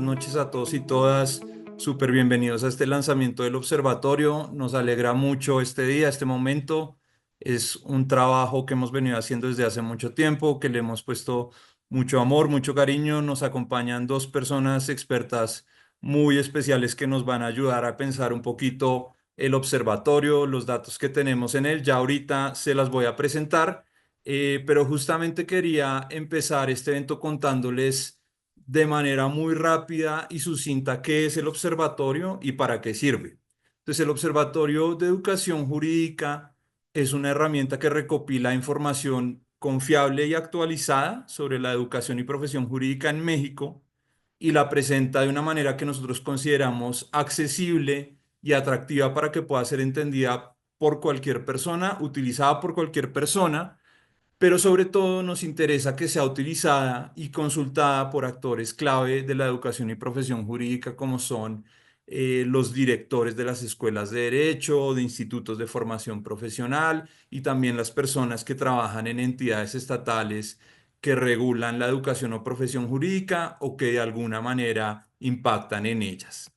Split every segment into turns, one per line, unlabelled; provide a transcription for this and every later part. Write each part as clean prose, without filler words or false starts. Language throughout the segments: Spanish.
noches a todos y todas. Súper bienvenidos a este lanzamiento del observatorio. Nos alegra mucho este día, este momento. Es un trabajo que hemos venido haciendo desde hace mucho tiempo, que le hemos puesto mucho amor, mucho cariño. Nos acompañan dos personas expertas muy especiales que nos van a ayudar a pensar un poquito el observatorio, los datos que tenemos en él. Ya ahorita se las voy a presentar, pero justamente quería empezar este evento contándoles de manera muy rápida y sucinta qué es el observatorio y para qué sirve. Entonces, el Observatorio de Educación Jurídica es una herramienta que recopila información confiable y actualizada sobre la educación y profesión jurídica en México y la presenta de una manera que nosotros consideramos accesible y atractiva para que pueda ser entendida por cualquier persona, utilizada por cualquier persona, pero sobre todo nos interesa que sea utilizada y consultada por actores clave de la educación y profesión jurídica como son los directores de las escuelas de derecho, de institutos de formación profesional y también las personas que trabajan en entidades estatales que regulan la educación o profesión jurídica o que de alguna manera impactan en ellas.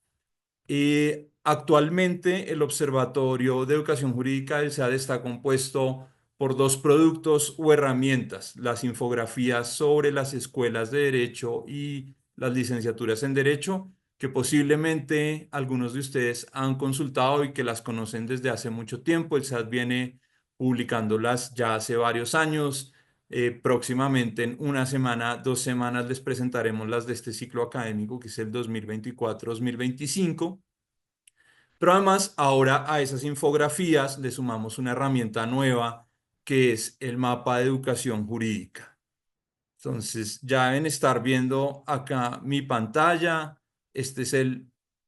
Actualmente el Observatorio de Educación Jurídica del SEAD está compuesto por dos productos o herramientas: las infografías sobre las escuelas de Derecho y las licenciaturas en Derecho, que posiblemente algunos de ustedes han consultado y que las conocen desde hace mucho tiempo. El SEAD viene publicándolas ya hace varios años. Próximamente, en una semana, 2 semanas, les presentaremos las de este ciclo académico, que es el 2024-2025. Pero además, ahora a esas infografías le sumamos una herramienta nueva que es el mapa de educación jurídica. Entonces, ya deben estar viendo acá mi pantalla. Este es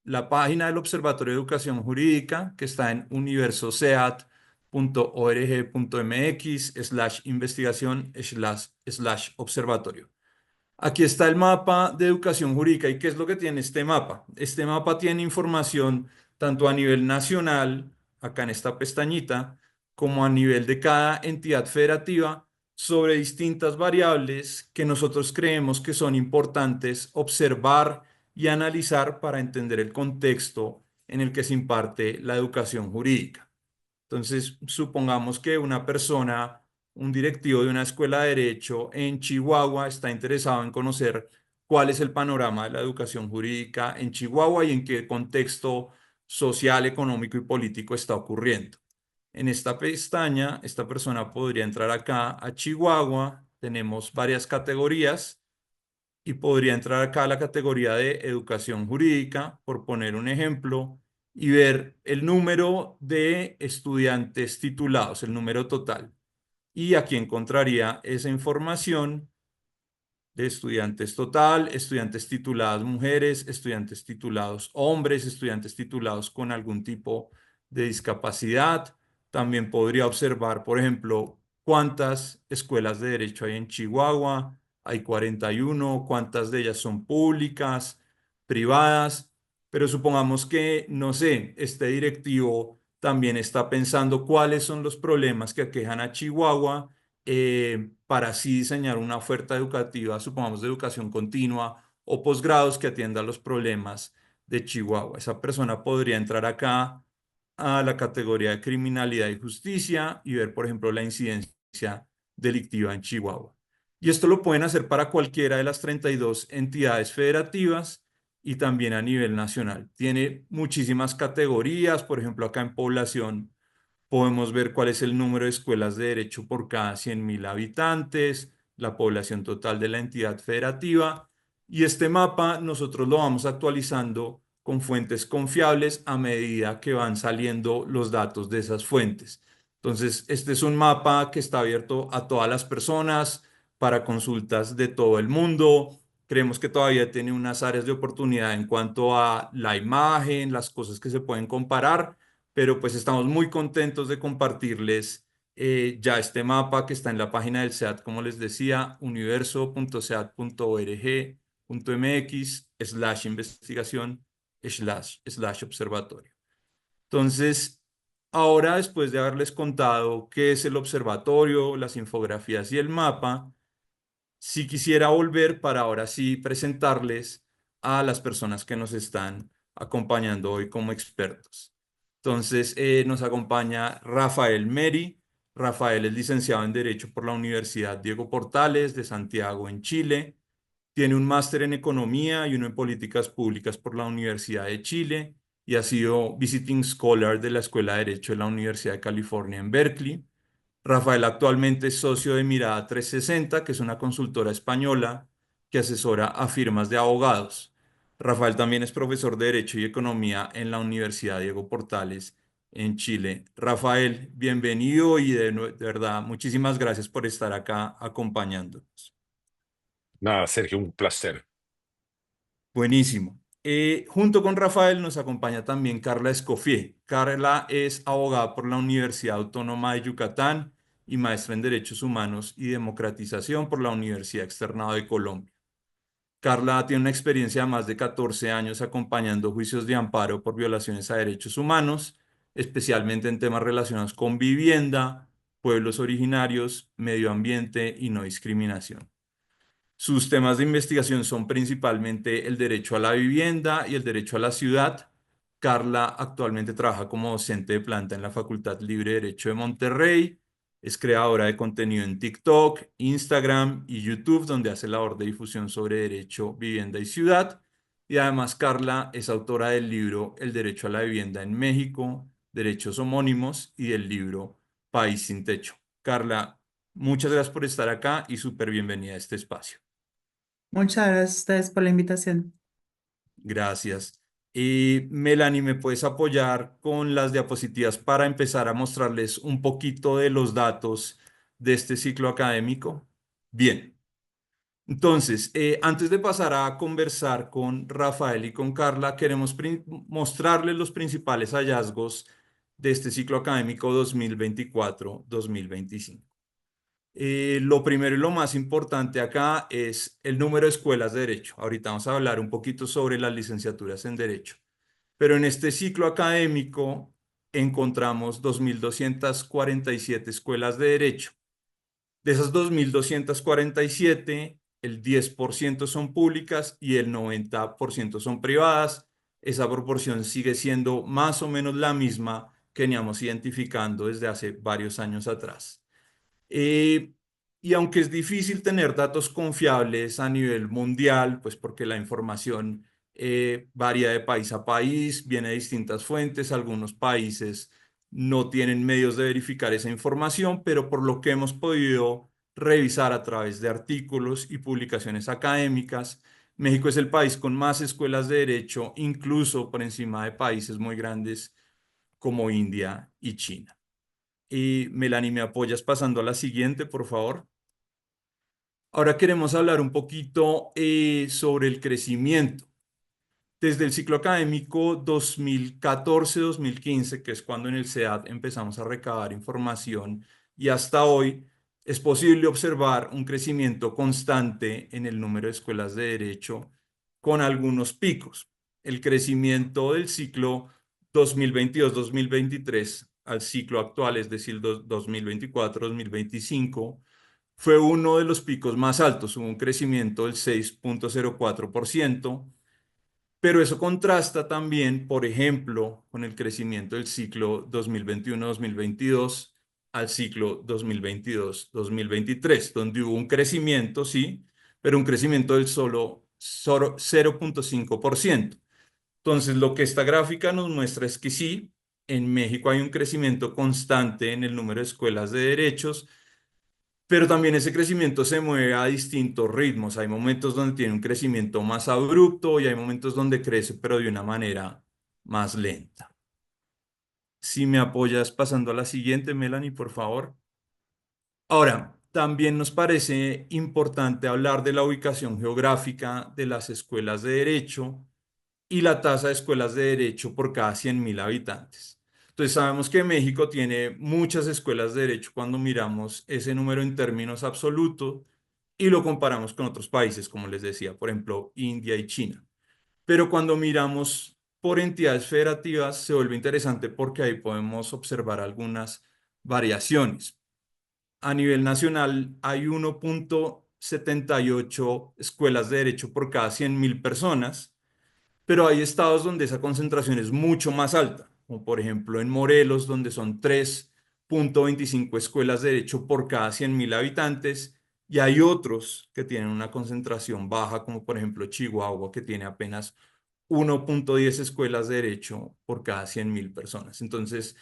la página del Observatorio de Educación Jurídica, que está en universoceat.org.mx/investigación/observatorio. Aquí está el mapa de educación jurídica. ¿Y qué es lo que tiene este mapa? Este mapa tiene información tanto a nivel nacional, acá en esta pestañita, como a nivel de cada entidad federativa, sobre distintas variables que nosotros creemos que son importantes observar y analizar para entender el contexto en el que se imparte la educación jurídica. Entonces, supongamos que una persona, un directivo de una escuela de derecho en Chihuahua, está interesado en conocer cuál es el panorama de la educación jurídica en Chihuahua y en qué contexto social, económico y político está ocurriendo. En esta pestaña, esta persona podría entrar acá a Chihuahua. Tenemos varias categorías y podría entrar acá a la categoría de educación jurídica, por poner un ejemplo, y ver el número de estudiantes titulados, el número total. Y aquí encontraría esa información de estudiantes total, estudiantes tituladas mujeres, estudiantes titulados hombres, estudiantes titulados con algún tipo de discapacidad. También podría observar, por ejemplo, cuántas escuelas de derecho hay en Chihuahua. Hay 41. Cuántas de ellas son públicas, privadas. Pero supongamos que, no sé, este directivo también está pensando cuáles son los problemas que aquejan a Chihuahua, para así diseñar una oferta educativa, supongamos de educación continua o posgrados que atienda los problemas de Chihuahua. Esa persona podría entrar acá a la categoría de criminalidad y justicia y ver, por ejemplo, la incidencia delictiva en Chihuahua. Y esto lo pueden hacer para cualquiera de las 32 entidades federativas y también a nivel nacional. Tiene muchísimas categorías. Por ejemplo, acá en población podemos ver cuál es el número de escuelas de derecho por cada 100.000 habitantes, la población total de la entidad federativa. Y este mapa nosotros lo vamos actualizando con fuentes confiables a medida que van saliendo los datos de esas fuentes. Entonces, este es un mapa que está abierto a todas las personas para consultas de todo el mundo. Creemos que todavía tiene unas áreas de oportunidad en cuanto a la imagen, las cosas que se pueden comparar, pero pues estamos muy contentos de compartirles ya este mapa que está en la página del SEAD, como les decía, universo.sead.org.mx/investigación/observatorio. Entonces, ahora, después de haberles contado qué es el observatorio, las infografías y el mapa, sí quisiera volver para ahora sí presentarles a las personas que nos están acompañando hoy como expertos. Entonces, nos acompaña Rafael Meri. Rafael es licenciado en Derecho por la Universidad Diego Portales de Santiago, en Chile. Tiene un máster en Economía y uno en Políticas Públicas por la Universidad de Chile y ha sido Visiting Scholar de la Escuela de Derecho de la Universidad de California en Berkeley. Rafael actualmente es socio de Mirada 360, que es una consultora española que asesora a firmas de abogados. Rafael también es profesor de Derecho y Economía en la Universidad Diego Portales en Chile. Rafael, bienvenido y de verdad, muchísimas gracias por estar acá acompañándonos.
Nada, Sergio, un placer.
Buenísimo. Junto con Rafael nos acompaña también Carla Escoffier. Carla es abogada por la Universidad Autónoma de Yucatán y maestra en Derechos Humanos y Democratización por la Universidad Externado de Colombia. Carla tiene una experiencia de más de 14 años acompañando juicios de amparo por violaciones a derechos humanos, especialmente en temas relacionados con vivienda, pueblos originarios, medio ambiente y no discriminación. Sus temas de investigación son principalmente el derecho a la vivienda y el derecho a la ciudad. Carla actualmente trabaja como docente de planta en la Facultad Libre de Derecho de Monterrey. Es creadora de contenido en TikTok, Instagram y YouTube, donde hace labor de difusión sobre derecho, vivienda y ciudad. Y además, Carla es autora del libro El derecho a la vivienda en México, Derechos homónimos y del libro País sin techo. Carla, muchas gracias por estar acá y súper bienvenida a este espacio.
Muchas gracias a ustedes por la invitación.
Gracias. Y Melanie, ¿me puedes apoyar con las diapositivas para empezar a mostrarles un poquito de los datos de este ciclo académico? Bien. Entonces, antes de pasar a conversar con Rafael y con Carla, queremos mostrarles los principales hallazgos de este ciclo académico 2024-2025. Lo primero y lo más importante acá es el número de escuelas de derecho. Ahorita vamos a hablar un poquito sobre las licenciaturas en derecho. Pero en este ciclo académico encontramos 2.247 escuelas de derecho. De esas 2.247, el 10% son públicas y el 90% son privadas. Esa proporción sigue siendo más o menos la misma que veníamos identificando desde hace varios años atrás. Eh, y aunque es difícil tener datos confiables a nivel mundial, pues porque la información varía de país a país, viene de distintas fuentes, algunos países no tienen medios de verificar esa información, pero por lo que hemos podido revisar a través de artículos y publicaciones académicas, México es el país con más escuelas de derecho, incluso por encima de países muy grandes como India y China. Y Melanie, ¿me apoyas pasando a la siguiente, por favor? Ahora queremos hablar un poquito sobre el crecimiento. Desde el ciclo académico 2014-2015, que es cuando en el CEAD empezamos a recabar información, y hasta hoy, es posible observar un crecimiento constante en el número de escuelas de derecho con algunos picos. El crecimiento del ciclo 2022-2023 al ciclo actual, es decir, 2024-2025, fue uno de los picos más altos, hubo un crecimiento del 6,04%. Pero eso contrasta también, por ejemplo, con el crecimiento del ciclo 2021-2022 al ciclo 2022-2023, donde hubo un crecimiento, sí, pero un crecimiento del solo 0,5%. Entonces, lo que esta gráfica nos muestra es que sí, en México hay un crecimiento constante en el número de escuelas de derechos, pero también ese crecimiento se mueve a distintos ritmos. Hay momentos donde tiene un crecimiento más abrupto y hay momentos donde crece, pero de una manera más lenta. Si me apoyas pasando a la siguiente, Melanie, por favor. Ahora, también nos parece importante hablar de la ubicación geográfica de las escuelas de derecho y la tasa de escuelas de derecho por cada 100.000 habitantes. Entonces sabemos que México tiene muchas escuelas de derecho cuando miramos ese número en términos absolutos y lo comparamos con otros países, como les decía, por ejemplo, India y China. Pero cuando miramos por entidades federativas se vuelve interesante porque ahí podemos observar algunas variaciones. A nivel nacional hay 1,78 escuelas de derecho por cada 100.000 personas, pero hay estados donde esa concentración es mucho más alta, como por ejemplo en Morelos, donde son 3,25 escuelas de derecho por cada 100.000 habitantes, y hay otros que tienen una concentración baja, como por ejemplo Chihuahua, que tiene apenas 1,10 escuelas de derecho por cada 100.000 personas. Entonces,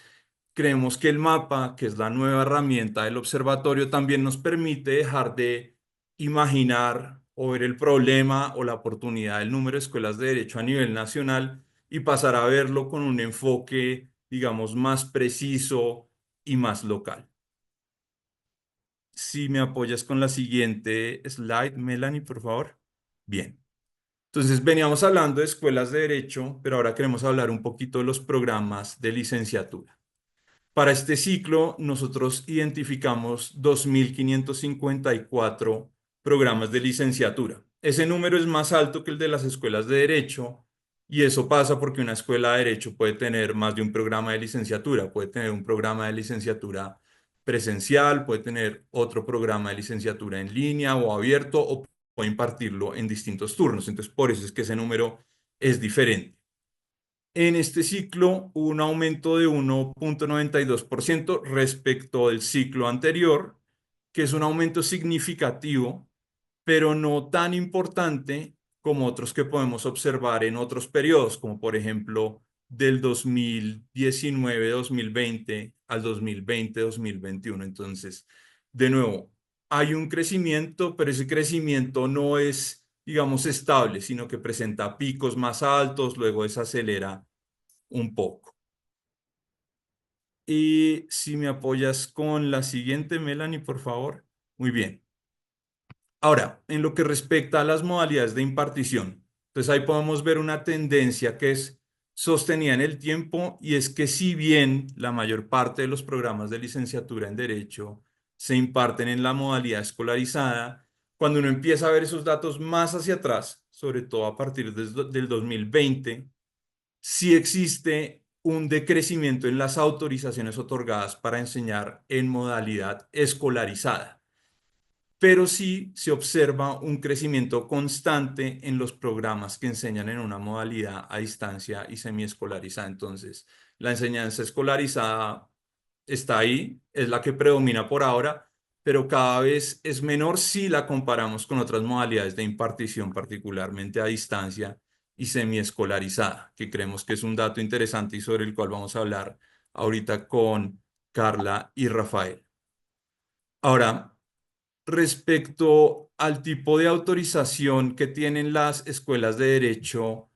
creemos que el mapa, que es la nueva herramienta del observatorio, también nos permite dejar de imaginar o ver el problema o la oportunidad del número de escuelas de derecho a nivel nacional y pasar a verlo con un enfoque, digamos, más preciso y más local. Si me apoyas con la siguiente slide, Melanie, por favor. Bien. Entonces, veníamos hablando de escuelas de derecho, pero ahora queremos hablar un poquito de los programas de licenciatura. Para este ciclo, nosotros identificamos 2.554 programas de licenciatura. Ese número es más alto que el de las escuelas de derecho, y eso pasa porque una escuela de derecho puede tener más de un programa de licenciatura. Puede tener un programa de licenciatura presencial, puede tener otro programa de licenciatura en línea o abierto, o puede impartirlo en distintos turnos. Entonces, por eso es que ese número es diferente. En este ciclo hubo un aumento de 1,92% respecto del ciclo anterior, que es un aumento significativo, pero no tan importante como otros que podemos observar en otros periodos, como por ejemplo del 2019-2020 al 2020-2021. Entonces, de nuevo, hay un crecimiento, pero ese crecimiento no es, digamos, estable, sino que presenta picos más altos, luego desacelera un poco. Y si me apoyas con la siguiente, Melanie, por favor. Muy bien. Ahora, en lo que respecta a las modalidades de impartición, entonces ahí podemos ver una tendencia que es sostenida en el tiempo, y es que si bien la mayor parte de los programas de licenciatura en Derecho se imparten en la modalidad escolarizada, cuando uno empieza a ver esos datos más hacia atrás, sobre todo a partir del 2020, sí existe un decrecimiento en las autorizaciones otorgadas para enseñar en modalidad escolarizada, pero sí se observa un crecimiento constante en los programas que enseñan en una modalidad a distancia y semiescolarizada. Entonces, la enseñanza escolarizada está ahí, es la que predomina por ahora, pero cada vez es menor si la comparamos con otras modalidades de impartición, particularmente a distancia y semiescolarizada, que creemos que es un dato interesante y sobre el cual vamos a hablar ahorita con Carla y Rafael. Ahora, respecto al tipo de autorización que tienen las escuelas de derecho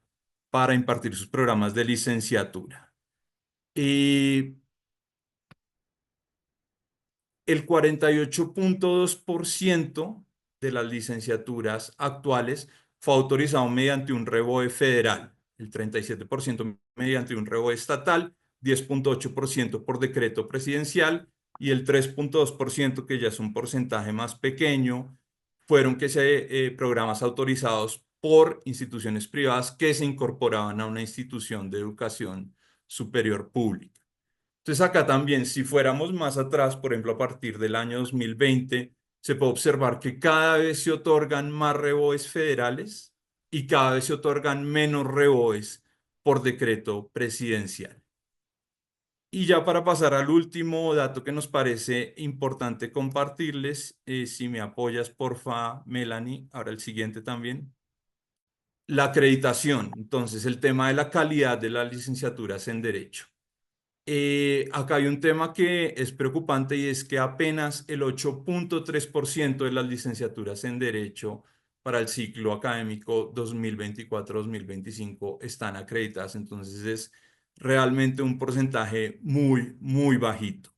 para impartir sus programas de licenciatura. Y el 48,2% de las licenciaturas actuales fue autorizado mediante un REVOE federal, el 37% mediante un REVOE estatal, 10,8% por decreto presidencial, y el 3,2%, que ya es un porcentaje más pequeño, fueron programas autorizados por instituciones privadas que se incorporaban a una institución de educación superior pública. Entonces acá también, si fuéramos más atrás, por ejemplo, a partir del año 2020, se puede observar que cada vez se otorgan más REVOEs federales y cada vez se otorgan menos REVOEs por decreto presidencial. Y ya para pasar al último dato que nos parece importante compartirles, si me apoyas, porfa, Melanie, ahora el siguiente también. La acreditación, entonces el tema de la calidad de las licenciaturas en Derecho. Acá hay un tema que es preocupante, y es que apenas el 8,3% de las licenciaturas en Derecho para el ciclo académico 2024-2025 están acreditadas. Entonces es realmente un porcentaje muy, muy bajito.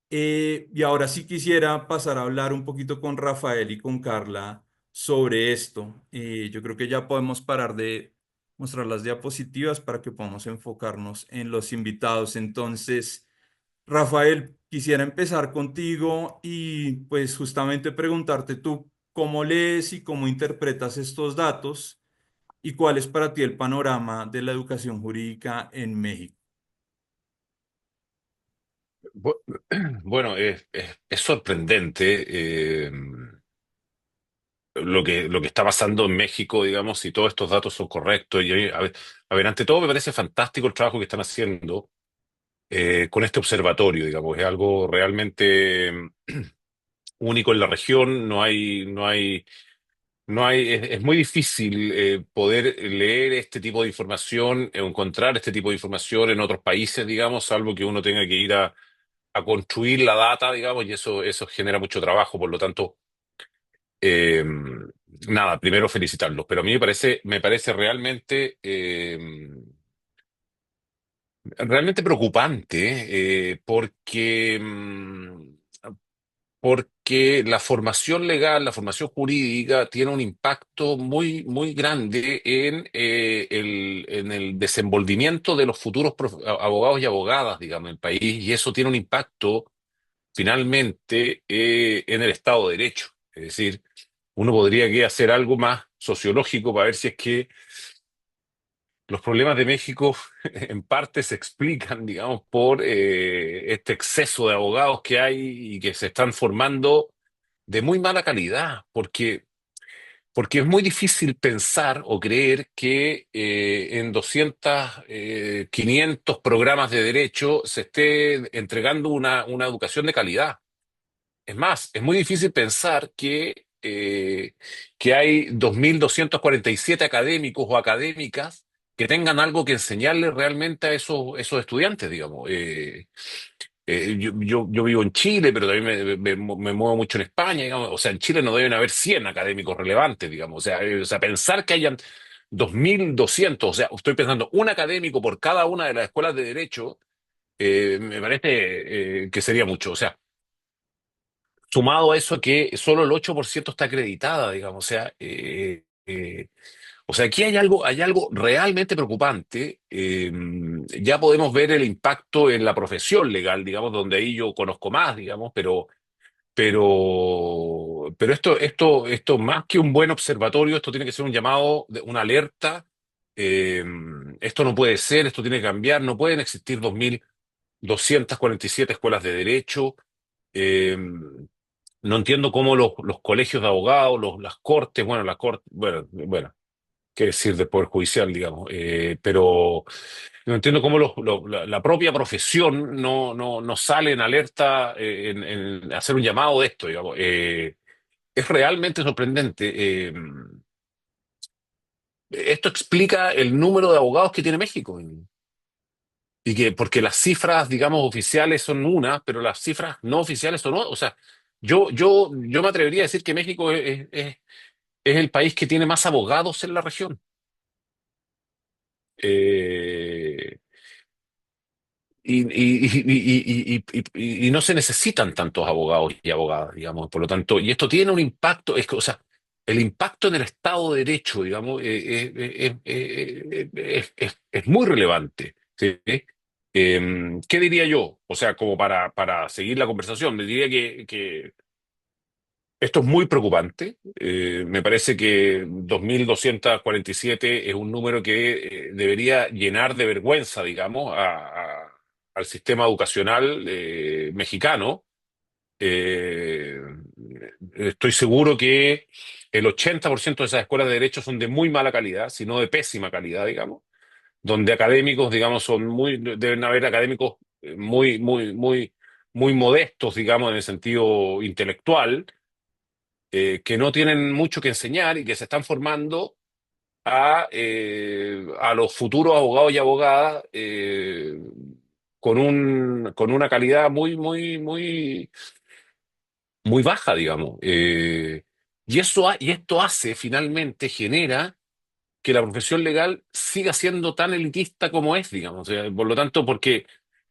Y ahora sí quisiera pasar a hablar un poquito con Rafael y con Carla sobre esto. Yo creo que ya podemos parar de mostrar las diapositivas para que podamos enfocarnos en los invitados. Entonces, Rafael, quisiera empezar contigo y pues justamente preguntarte tú cómo lees y cómo interpretas estos datos y cuál es para ti el panorama de la educación jurídica en México.
Bu- Bueno, es sorprendente. lo que está pasando en México, digamos, si todos estos datos son correctos. A ver, ante todo me parece fantástico el trabajo que están haciendo con este observatorio, digamos, es algo realmente único en la región. Es muy difícil poder leer este tipo de información, encontrar este tipo de información en otros países, digamos, salvo que uno tenga que ir a construir la data, digamos, y eso genera mucho trabajo. Por lo tanto, eh, nada, primero felicitarlos, pero a mí me parece realmente preocupante, porque la formación legal, la formación jurídica tiene un impacto muy grande en el desenvolvimiento de los futuros abogados y abogadas, digamos, en el país, y eso tiene un impacto finalmente en el Estado de Derecho. Es decir, uno podría que hacer algo más sociológico para ver si es que los problemas de México en parte se explican, digamos, por este exceso de abogados que hay y que se están formando de muy mala calidad, porque es muy difícil pensar o creer que en 200, 500 programas de derecho se esté entregando una educación de calidad. Es más, es muy difícil pensar que hay 2.247 académicos o académicas que tengan algo que enseñarle realmente a esos estudiantes, digamos. Yo vivo en Chile, pero también me muevo mucho en España, digamos. O sea, en Chile no deben haber 100 académicos relevantes, digamos. O sea, pensar que hayan 2.200, o sea, estoy pensando un académico por cada una de las escuelas de derecho, me parece que sería mucho. O sea, sumado a eso que solo el 8% está acreditada, digamos. O sea, aquí hay algo realmente preocupante. Ya podemos ver el impacto en la profesión legal, digamos, donde ahí yo conozco más, digamos, pero esto más que un buen observatorio, esto tiene que ser un llamado, una alerta. Eh, Esto no puede ser, esto tiene que cambiar, no pueden existir 2.247 escuelas de derecho. Eh, no entiendo cómo los colegios de abogados, las cortes, bueno, bueno, qué decir del Poder Judicial, digamos, pero no entiendo cómo la propia profesión no sale en alerta en hacer un llamado de esto, digamos. Es realmente sorprendente. Esto explica el número de abogados que tiene México. Y que, porque las cifras, digamos, oficiales son unas, pero las cifras no oficiales son otras. O sea, yo me atrevería a decir que México es el país que tiene más abogados en la región. Eh, y no se necesitan tantos abogados y abogadas, digamos. Por lo tanto, y esto tiene un impacto, o sea, el impacto en el Estado de Derecho, digamos, es muy relevante. ¿Sí? ¿Qué diría yo? O sea, como para seguir la conversación, me diría que esto es muy preocupante. Me parece que 2.247 es un número que debería llenar de vergüenza, digamos, al sistema educacional mexicano. Eh, Estoy seguro que el 80% de esas escuelas de derecho son de muy mala calidad, si no de pésima calidad, digamos, donde académicos, digamos, deben haber académicos muy modestos, digamos, en el sentido intelectual, que no tienen mucho que enseñar y que se están formando a los futuros abogados y abogadas con una calidad muy baja, digamos. Y esto hace, finalmente, genera que la profesión legal siga siendo tan elitista como es, digamos. O sea, por lo tanto, porque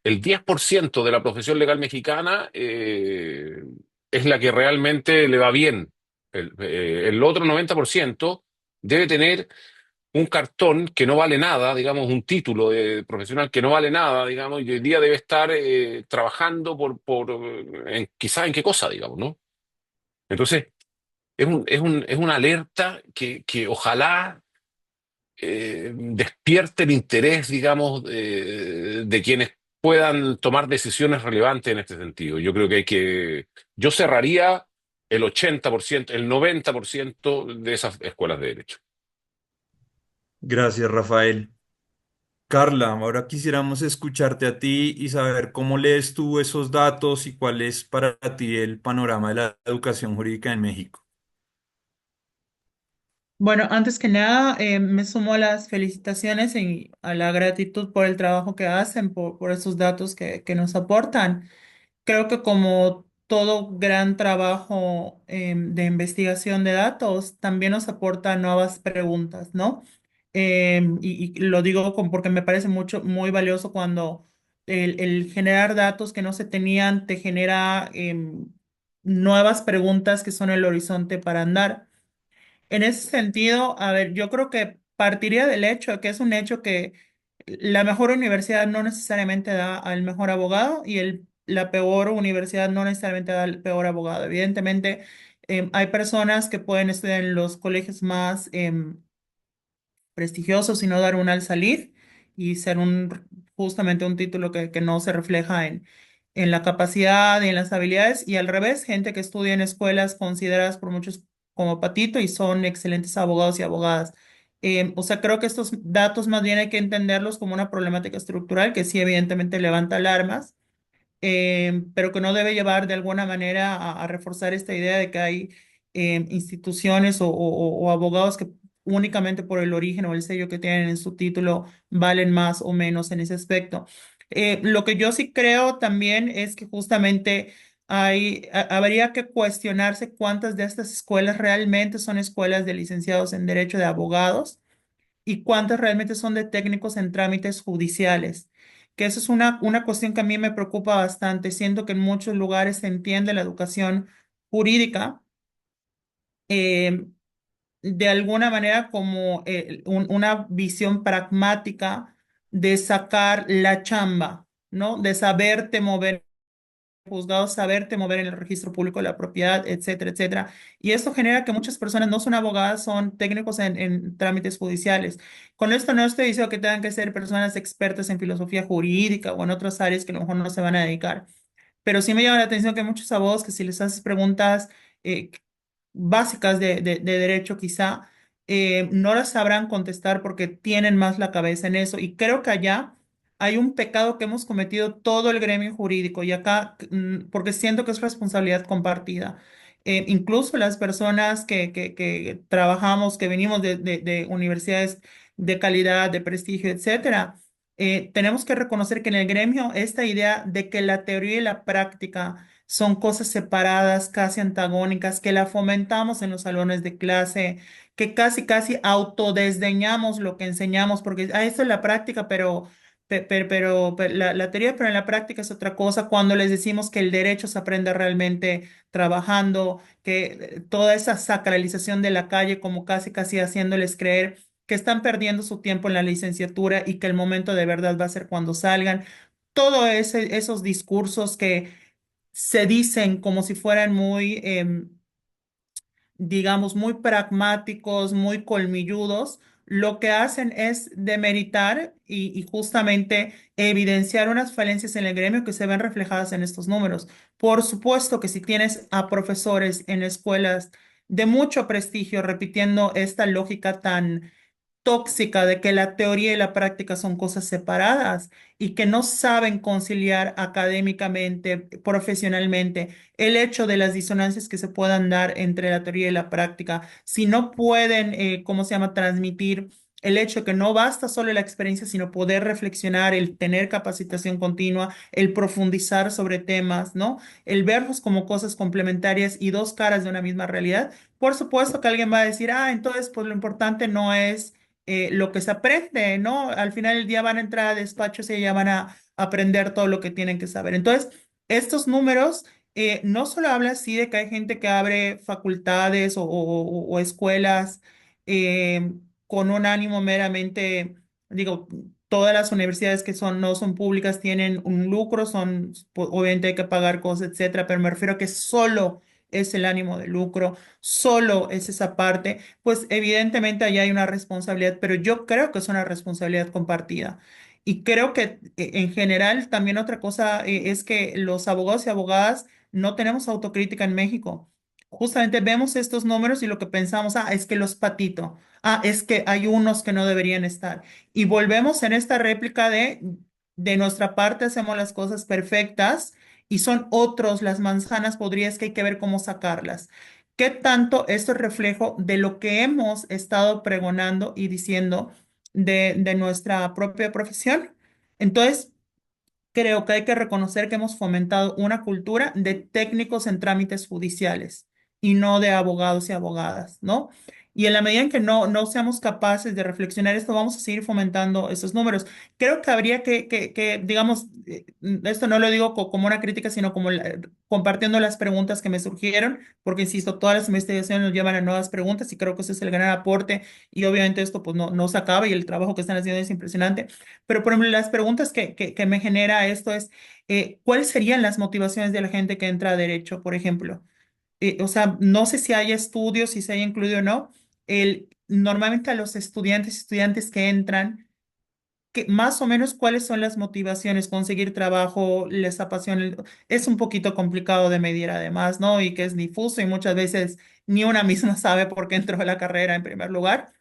el 10% de la profesión legal mexicana es la que realmente le va bien. El otro 90% debe tener un cartón que no vale nada, digamos, un título de profesional que no vale nada, digamos, y hoy día debe estar trabajando quizá en qué cosa, digamos, ¿no? Entonces, es una alerta que ojalá despierte el interés, digamos, de quienes puedan tomar decisiones relevantes en este sentido. Yo creo que yo cerraría el 80%, el 90% de esas escuelas de derecho.
Gracias, Rafael. Carla, ahora quisiéramos escucharte a ti y saber cómo lees tú esos datos y cuál es para ti el panorama de la educación jurídica en México.
Bueno, antes que nada, me sumo a las felicitaciones y a la gratitud por el trabajo que hacen, por esos datos que nos aportan. Creo que como todo gran trabajo de investigación de datos, también nos aporta nuevas preguntas, ¿no? Y lo digo porque me parece muy valioso cuando el generar datos que no se tenían te genera nuevas preguntas que son el horizonte para andar. En ese sentido, a ver, yo creo que partiría del hecho de que es un hecho que la mejor universidad no necesariamente da al mejor abogado y la peor universidad no necesariamente da al peor abogado. Evidentemente, hay personas que pueden estudiar en los colegios más prestigioso, sino dar una al salir y ser justamente un título que no se refleja en la capacidad y en las habilidades, y al revés, gente que estudia en escuelas consideradas por muchos como patito y son excelentes abogados y abogadas. O sea, creo que estos datos más bien hay que entenderlos como una problemática estructural que sí evidentemente levanta alarmas, pero que no debe llevar de alguna manera a reforzar esta idea de que hay instituciones o abogados que únicamente por el origen o el sello que tienen en su título valen más o menos en ese aspecto. Lo que yo sí creo también es que justamente habría que cuestionarse cuántas de estas escuelas realmente son escuelas de licenciados en Derecho de abogados y cuántas realmente son de técnicos en trámites judiciales. Que eso es una cuestión que a mí me preocupa bastante. Siento que en muchos lugares se entiende la educación jurídica eh, de alguna manera como una visión pragmática de sacar la chamba, ¿no? De saberte mover juzgados, saberte mover en el registro público de la propiedad, etcétera, etcétera. Y esto genera que muchas personas no son abogadas, son técnicos en trámites judiciales. Con esto no estoy diciendo que tengan que ser personas expertas en filosofía jurídica o en otras áreas que a lo mejor no se van a dedicar, pero sí me llama la atención que hay muchos abogados que si les haces preguntas eh, básicas de derecho quizá, no las sabrán contestar porque tienen más la cabeza en eso. Y creo que allá hay un pecado que hemos cometido todo el gremio jurídico y acá, porque siento que es responsabilidad compartida. Incluso las personas que trabajamos, que venimos de universidades de calidad, de prestigio, etcétera, tenemos que reconocer que en el gremio esta idea de que la teoría y la práctica son cosas separadas, casi antagónicas, que la fomentamos en los salones de clase, que casi autodesdeñamos lo que enseñamos, porque esto es la práctica, pero la teoría, pero en la práctica es otra cosa. Cuando les decimos que el derecho se aprende realmente trabajando, que toda esa sacralización de la calle, como casi haciéndoles creer que están perdiendo su tiempo en la licenciatura y que el momento de verdad va a ser cuando salgan. Todos esos discursos que se dicen como si fueran muy, digamos, muy pragmáticos, muy colmilludos, lo que hacen es demeritar y justamente evidenciar unas falencias en el gremio que se ven reflejadas en estos números. Por supuesto que si tienes a profesores en escuelas de mucho prestigio repitiendo esta lógica tan tóxica de que la teoría y la práctica son cosas separadas y que no saben conciliar académicamente, profesionalmente, el hecho de las disonancias que se puedan dar entre la teoría y la práctica, si no pueden, ¿cómo se llama?, transmitir el hecho que no basta solo la experiencia, sino poder reflexionar, el tener capacitación continua, el profundizar sobre temas, ¿no? El verlos como cosas complementarias y dos caras de una misma realidad. Por supuesto que alguien va a decir, entonces, pues lo importante no es lo que se aprende, ¿no? Al final del día van a entrar a despachos y ya van a aprender todo lo que tienen que saber. Entonces, estos números no solo hablan así de que hay gente que abre facultades o escuelas eh, con un ánimo meramente, digo, todas las universidades que no son públicas tienen un lucro, obviamente hay que pagar cosas, etcétera, pero me refiero a que solo es el ánimo de lucro, solo es esa parte, pues evidentemente allá hay una responsabilidad, pero yo creo que es una responsabilidad compartida. Y creo que en general también otra cosa es que los abogados y abogadas no tenemos autocrítica en México. justamente vemos estos números y lo que pensamos, es que los patito, es que hay unos que no deberían estar. Y volvemos en esta réplica de nuestra parte hacemos las cosas perfectas y son otros las manzanas podrías que hay que ver cómo sacarlas. ¿Qué tanto esto es reflejo de lo que hemos estado pregonando y diciendo de nuestra propia profesión? Entonces, creo que hay que reconocer que hemos fomentado una cultura de técnicos en trámites judiciales y no de abogados y abogadas, ¿no? Y en la medida en que no seamos capaces de reflexionar esto, vamos a seguir fomentando esos números. Creo que habría digamos, esto no lo digo como una crítica, sino como compartiendo las preguntas que me surgieron, porque insisto, todas las investigaciones nos llevan a nuevas preguntas y creo que ese es el gran aporte y obviamente esto pues no se acaba y el trabajo que están haciendo es impresionante. Pero, por ejemplo, las preguntas que me genera esto es, ¿cuáles serían las motivaciones de la gente que entra a derecho, por ejemplo? O sea, no sé si hay estudios, si se haya incluido o no. Normalmente a los estudiantes que entran, más o menos cuáles son las motivaciones, conseguir trabajo, les apasiona, es un poquito complicado de medir además, ¿no? Y que es difuso y muchas veces ni una misma sabe por qué entró a la carrera en primer lugar,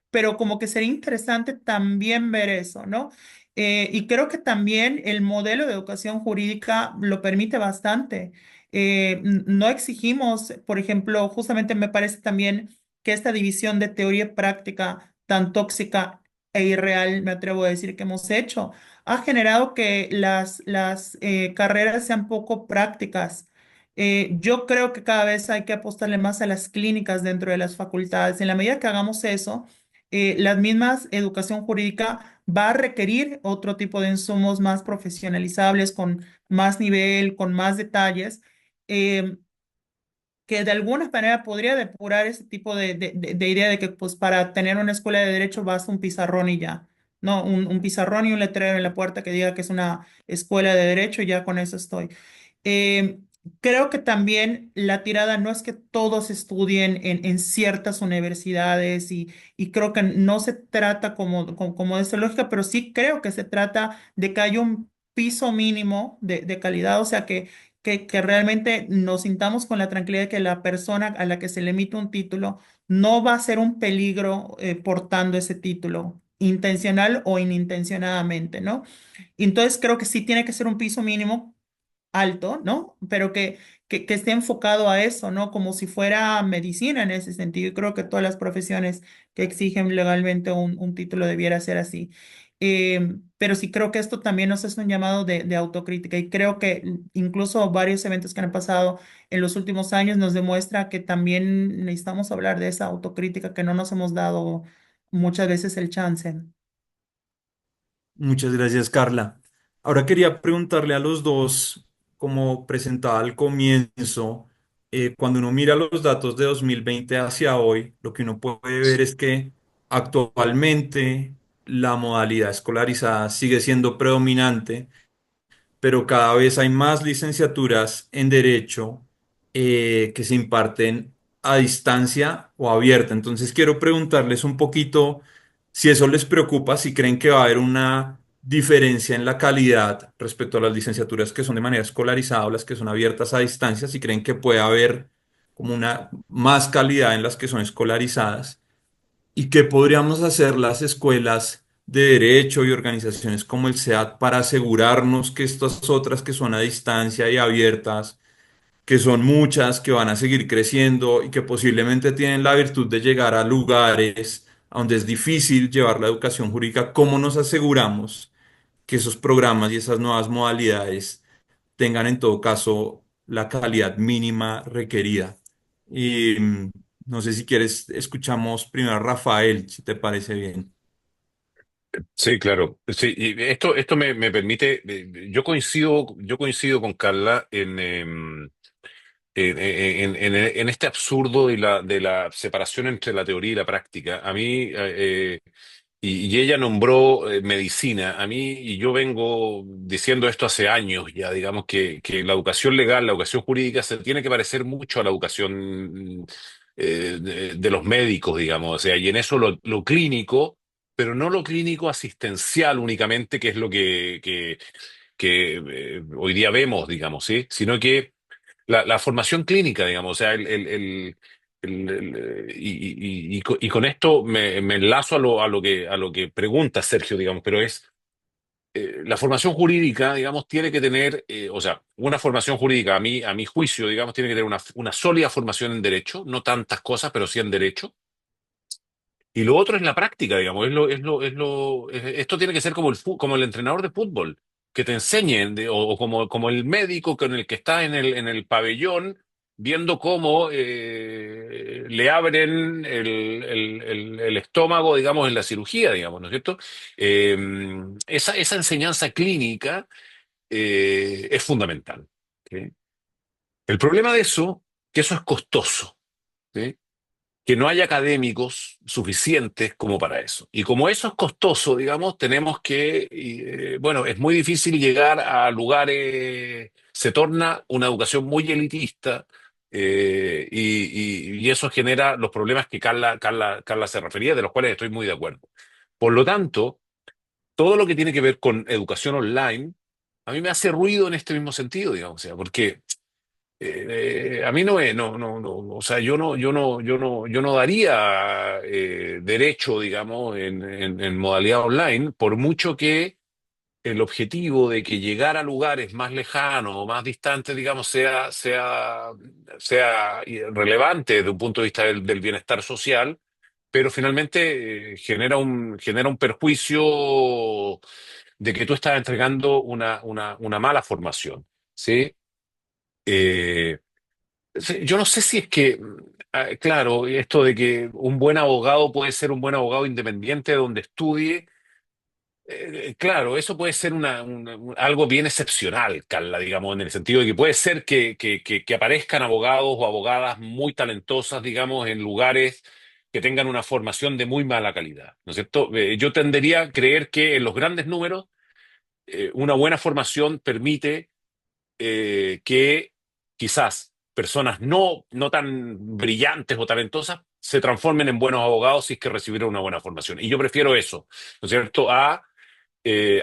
pero como que sería interesante también ver eso, ¿no? Y creo que también el modelo de educación jurídica lo permite bastante. No exigimos, por ejemplo, justamente me parece también que esta división de teoría y práctica tan tóxica e irreal, me atrevo a decir que hemos hecho, ha generado que las carreras sean poco prácticas. Yo creo que cada vez hay que apostarle más a las clínicas dentro de las facultades. En la medida que hagamos eso, la misma educación jurídica va a requerir otro tipo de insumos más profesionalizables, con más nivel, con más detalles. eh, que de alguna manera podría depurar ese tipo de idea de que pues para tener una escuela de derecho basta un pizarrón y ya, ¿no? Un pizarrón y un letrero en la puerta que diga que es una escuela de derecho y ya con eso estoy. Eh, Creo que también la tirada no es que todos estudien en ciertas universidades y creo que no se trata como de esa lógica, pero sí creo que se trata de que haya un piso mínimo de calidad, o sea que realmente nos sintamos con la tranquilidad de que la persona a la que se le emite un título no va a ser un peligro portando ese título, intencional o inintencionadamente, ¿no? Y entonces creo que sí tiene que ser un piso mínimo alto, ¿no? Pero que esté enfocado a eso, ¿no? Como si fuera medicina en ese sentido. Y creo que todas las profesiones que exigen legalmente un título debiera ser así. Pero sí creo que esto también nos hace un llamado de autocrítica y creo que incluso varios eventos que han pasado en los últimos años nos demuestra que también necesitamos hablar de esa autocrítica que no nos hemos dado muchas veces el chance.
Muchas gracias, Carla. Ahora quería preguntarle a los dos, como presentaba al comienzo, cuando uno mira los datos de 2020 hacia hoy, lo que uno puede ver es que actualmente la modalidad escolarizada sigue siendo predominante, pero cada vez hay más licenciaturas en derecho que se imparten a distancia o abierta. Entonces quiero preguntarles un poquito si eso les preocupa, si creen que va a haber una diferencia en la calidad respecto a las licenciaturas que son de manera escolarizada o las que son abiertas a distancia, si creen que puede haber como una más calidad en las que son escolarizadas. ¿Y qué podríamos hacer las escuelas de derecho y organizaciones como el SEAD para asegurarnos que estas otras que son a distancia y abiertas, que son muchas, que van a seguir creciendo y que posiblemente tienen la virtud de llegar a lugares donde es difícil llevar la educación jurídica, cómo nos aseguramos que esos programas y esas nuevas modalidades tengan en todo caso la calidad mínima requerida? Y no sé si quieres, escuchamos primero a Rafael, si te parece bien.
Sí, claro. Sí, y esto me permite, yo coincido con Carla en este absurdo de la separación entre la teoría y la práctica. A mí, y ella nombró medicina. A mí, y yo vengo diciendo esto hace años ya, digamos que la educación legal, la educación jurídica se tiene que parecer mucho a la educación de los médicos, digamos. O sea, y en eso lo clínico, pero no lo clínico asistencial únicamente, que es lo que hoy día vemos, digamos, ¿sí? Sino que la formación clínica, digamos, o sea, y con esto me enlazo a lo que pregunta Sergio, digamos, pero es la formación jurídica, digamos, tiene que tener, o sea, una formación jurídica, a mi juicio, digamos, tiene que tener una sólida formación en derecho, no tantas cosas, pero sí en derecho. Y lo otro es la práctica, digamos, esto tiene que ser como como el entrenador de fútbol, que te enseñen, o como, como el médico con el que está en el pabellón, viendo cómo le abren el estómago, digamos, en la cirugía, digamos, ¿no es cierto? Eh, esa enseñanza clínica es fundamental. ¿Sí? El problema de eso, que eso es costoso. ¿Sí? Que no hay académicos suficientes como para eso. Y como eso es costoso, digamos, tenemos que, bueno, es muy difícil llegar a lugares, se torna una educación muy elitista y eso genera los problemas que Carla se refería, de los cuales estoy muy de acuerdo. Por lo tanto, todo lo que tiene que ver con educación online, a mí me hace ruido en este mismo sentido, digamos, o sea, porque a mí no, o sea, yo no daría derecho, digamos, en modalidad online, por mucho que el objetivo de que llegar a lugares más lejanos o más distantes, digamos, sea relevante desde un punto de vista del bienestar social, pero finalmente genera un perjuicio de que tú estás entregando una mala formación, ¿sí? Eh, Sí, yo no sé si es que, claro, esto de que un buen abogado puede ser un buen abogado independiente donde estudie, claro, eso puede ser algo bien excepcional, Carla, digamos, en el sentido de que puede ser que aparezcan abogados o abogadas muy talentosas, digamos, en lugares que tengan una formación de muy mala calidad, ¿no es cierto? Yo tendería a creer que en los grandes números, una buena formación permite que quizás personas no tan brillantes o talentosas se transformen en buenos abogados si es que recibieron una buena formación. Y yo prefiero eso, ¿no es cierto?, a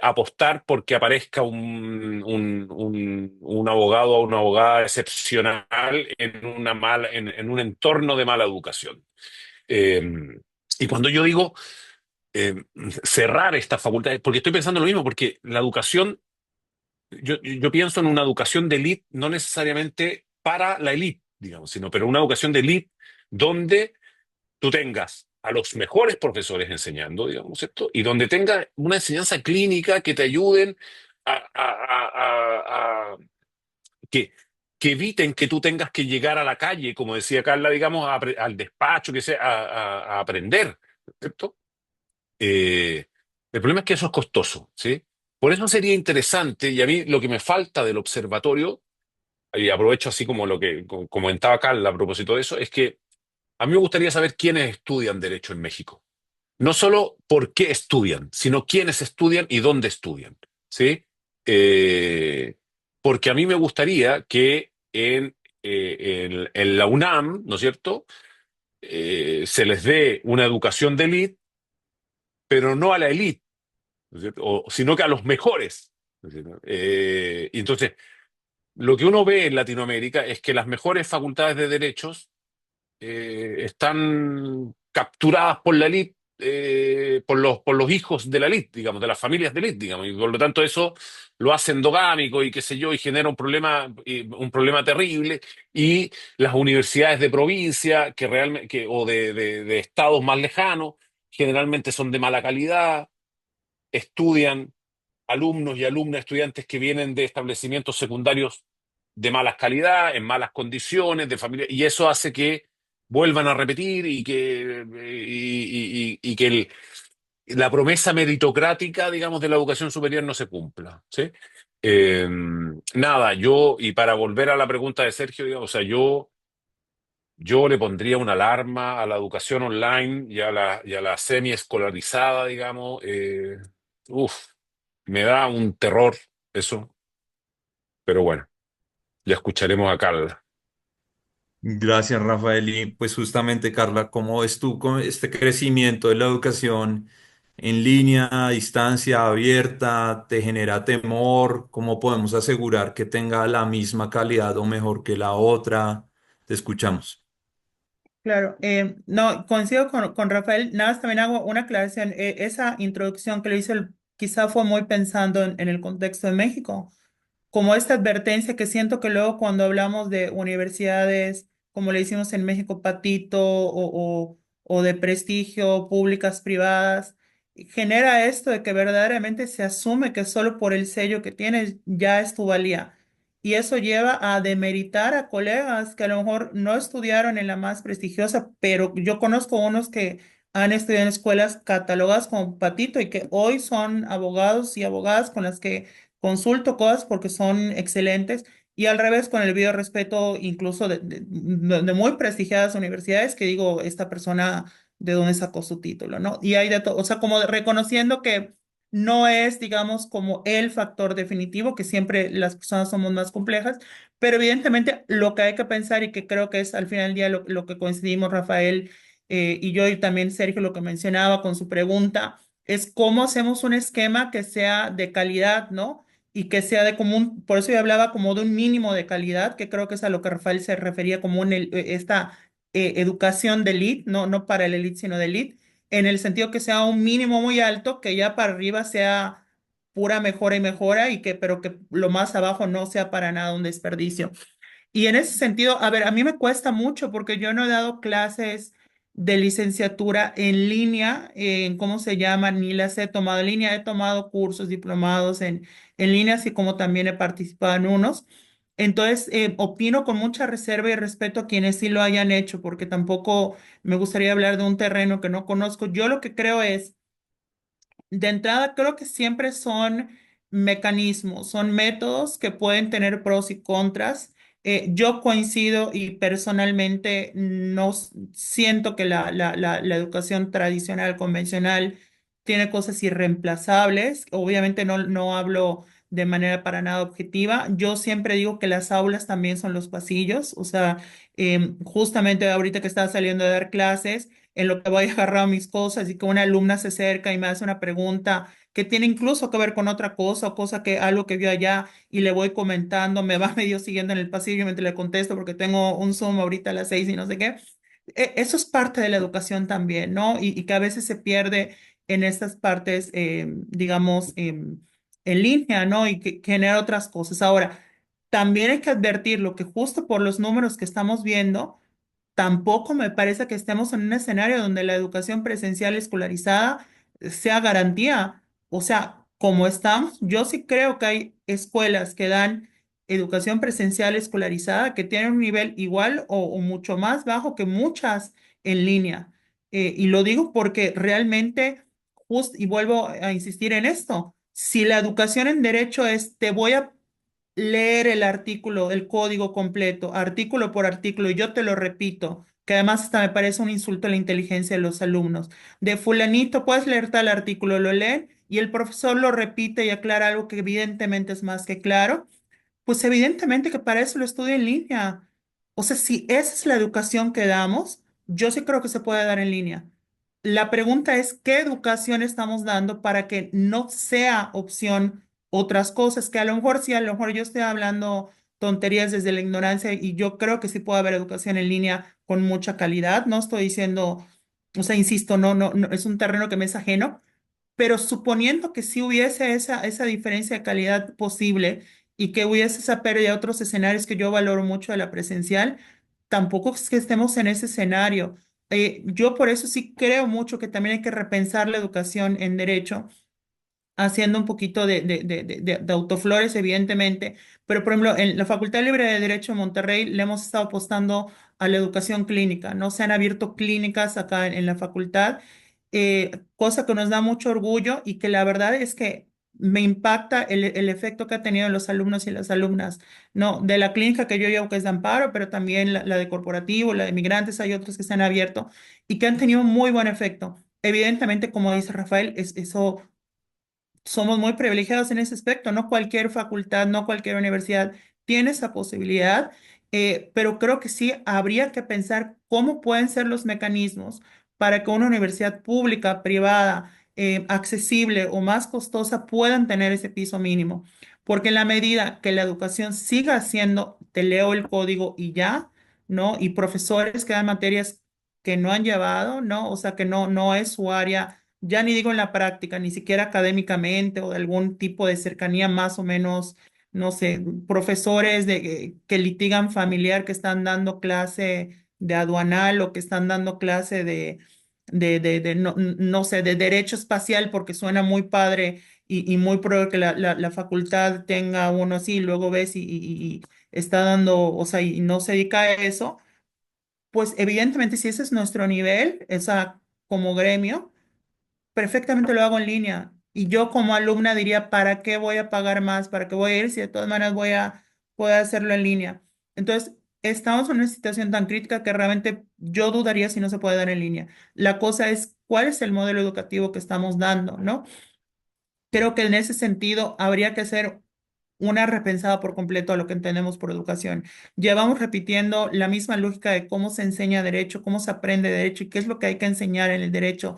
apostar porque aparezca un abogado o una abogada excepcional en un entorno de mala educación. Eh, y cuando yo digo eh, cerrar estas facultades, porque estoy pensando lo mismo, porque la educación yo pienso en una educación de élite, no necesariamente para la élite, digamos, sino pero una educación de élite donde tú tengas a los mejores profesores enseñando, digamos, ¿cierto? Y donde tenga una enseñanza clínica que te ayuden a que, que eviten que tú tengas que llegar a la calle, como decía Carla, digamos, al despacho, que sea, a aprender, ¿cierto? Eh, el problema es que eso es costoso, ¿sí? Por eso sería interesante, y a mí lo que me falta del observatorio, y aprovecho así como lo que comentaba Carla a propósito de eso, es que a mí me gustaría saber quiénes estudian derecho en México. No solo por qué estudian, sino quiénes estudian y dónde estudian, ¿sí? Eh, porque a mí me gustaría que en la UNAM, ¿no es cierto?, se les dé una educación de élite, pero no a la élite, ¿no es cierto? Sino que a los mejores. ¿No es cierto? Y entonces, lo que uno ve en Latinoamérica es que las mejores facultades de derechos están capturadas por la élite, por los hijos de la élite, digamos, de las familias de élite, digamos, y por lo tanto eso lo hace endogámico y qué sé yo, y genera un problema terrible, y las universidades de provincia que realmente, o de estados más lejanos, generalmente son de mala calidad, estudian alumnos y alumnas, estudiantes que vienen de establecimientos secundarios de malas calidad, en malas condiciones, de familia, y eso hace que vuelvan a repetir y que la promesa meritocrática, digamos, de la educación superior no se cumpla, ¿sí? Eh, nada, y para volver a la pregunta de Sergio, digamos, o sea, yo le pondría una alarma a la educación online y a la semi-escolarizada, digamos. Uf, me da un terror eso, pero bueno, ya escucharemos a Carla.
Gracias, Rafael. Y pues justamente, Carla, ¿cómo ves tú con este crecimiento de la educación en línea, a distancia, abierta, te genera temor? ¿Cómo podemos asegurar que tenga la misma calidad o mejor que la otra? Te escuchamos.
Claro, no, coincido con Rafael, nada más también hago una aclaración. Esa introducción que le hice quizá fue muy pensando en el contexto de México, como esta advertencia que siento que luego cuando hablamos de universidades, como le hicimos en México, Patito, o de prestigio, públicas, privadas, genera esto de que verdaderamente se asume que solo por el sello que tienes ya es tu valía. Y eso lleva a demeritar a colegas que a lo mejor no estudiaron en la más prestigiosa, pero yo conozco unos que han estudiado en escuelas catalogadas como Patito y que hoy son abogados y abogadas con las que consulto cosas porque son excelentes, y al revés con el debido respeto incluso de muy prestigiadas universidades que digo, esta persona de dónde sacó su título, ¿no? Y hay de todo, o sea, como reconociendo que no es, digamos, como el factor definitivo, que siempre las personas somos más complejas, pero evidentemente lo que hay que pensar y que creo que es al final del día lo que coincidimos Rafael y yo y también Sergio lo que mencionaba con su pregunta, es cómo hacemos un esquema que sea de calidad, ¿no? Y que sea de común, por eso yo hablaba como de un mínimo de calidad, que creo que es a lo que Rafael se refería como esta educación de elite, no, no para el elite, sino de elite, en el sentido que sea un mínimo muy alto, que ya para arriba sea pura mejora y mejora, y que, pero que lo más abajo no sea para nada un desperdicio. Y en ese sentido, a ver, a mí me cuesta mucho porque yo no he dado clases de licenciatura en línea, en cómo se llama, ni las he tomado en línea, he tomado cursos diplomados en línea, así como también he participado en unos. Entonces, opino con mucha reserva y respeto a quienes sí lo hayan hecho, porque tampoco me gustaría hablar de un terreno que no conozco. Yo lo que creo es de entrada, creo que siempre son mecanismos, son métodos que pueden tener pros y contras. Yo coincido y personalmente no siento que la educación tradicional, convencional, tiene cosas irreemplazables. Obviamente no hablo de manera para nada objetiva. Yo siempre digo que las aulas también son los pasillos. O sea, justamente ahorita que estaba saliendo de dar clases, en lo que voy a agarrar mis cosas y que una alumna se acerca y me hace una pregunta que tiene incluso que ver con otra cosa o cosa que algo que vio allá y le voy comentando, me va medio siguiendo en el pasillo mientras le contesto porque tengo un Zoom ahorita a las 6 y no sé qué. Eso es parte de la educación también, ¿no? Y que a veces se pierde en estas partes, digamos, en línea, ¿no? Y que genera otras cosas. Ahora, también hay que advertir lo que justo por los números que estamos viendo, tampoco me parece que estemos en un escenario donde la educación presencial escolarizada sea garantía. O sea, como estamos, yo sí creo que hay escuelas que dan educación presencial escolarizada que tienen un nivel igual o mucho más bajo que muchas en línea. Y lo digo porque realmente, y vuelvo a insistir en esto, si la educación en derecho es, te voy a leer el artículo, el código completo, artículo por artículo, y yo te lo repito, que además hasta me parece un insulto a la inteligencia de los alumnos. De fulanito, puedes leer tal artículo, lo leen y el profesor lo repite y aclara algo que evidentemente es más que claro, pues evidentemente que para eso lo estudio en línea. O sea, si esa es la educación que damos, yo sí creo que se puede dar en línea. La pregunta es, ¿qué educación estamos dando para que no sea opción otras cosas? Que a lo mejor sí, a lo mejor yo estoy hablando tonterías desde la ignorancia y yo creo que sí puede haber educación en línea con mucha calidad. No estoy diciendo, o sea, insisto, no, es un terreno que me es ajeno, pero suponiendo que sí hubiese esa diferencia de calidad posible y que hubiese esa pérdida de otros escenarios que yo valoro mucho de la presencial, tampoco es que estemos en ese escenario. Yo por eso sí creo mucho que también hay que repensar la educación en derecho haciendo un poquito de autoflores, evidentemente, pero por ejemplo, en la Facultad Libre de Derecho de Monterrey le hemos estado apostando a la educación clínica, ¿no? Se han abierto clínicas acá en la facultad, cosa que nos da mucho orgullo y que la verdad es que me impacta el efecto que ha tenido en los alumnos y las alumnas, ¿no? De la clínica que yo llevo, que es de Amparo, pero también la de corporativo, la de migrantes, hay otros que se han abierto y que han tenido muy buen efecto. Evidentemente, como dice Rafael, eso somos muy privilegiados en ese aspecto. No cualquier facultad, no cualquier universidad tiene esa posibilidad, pero creo que sí habría que pensar cómo pueden ser los mecanismos para que una universidad pública, privada, accesible o más costosa puedan tener ese piso mínimo. Porque en la medida que la educación siga siendo, te leo el código y ya, ¿no? Y profesores que dan materias que no han llevado, ¿no? O sea, que no es su área, ya ni digo en la práctica, ni siquiera académicamente o de algún tipo de cercanía más o menos, no sé, profesores que litigan familiar, que están dando clase de aduanal o que están dando clase no sé, de derecho espacial porque suena muy padre y muy probable que la facultad tenga uno así, y luego ves y está dando, o sea, y no se dedica a eso, pues evidentemente si ese es nuestro nivel, esa como gremio, perfectamente lo hago en línea. Y yo como alumna diría, ¿para qué voy a pagar más? ¿Para qué voy a ir si de todas maneras voy a poder hacerlo en línea? Entonces, estamos en una situación tan crítica que realmente yo dudaría si no se puede dar en línea. La cosa es, ¿cuál es el modelo educativo que estamos dando, ¿no? Creo que en ese sentido habría que hacer una repensada por completo a lo que entendemos por educación. Llevamos repitiendo la misma lógica de cómo se enseña derecho, cómo se aprende derecho y qué es lo que hay que enseñar en el derecho.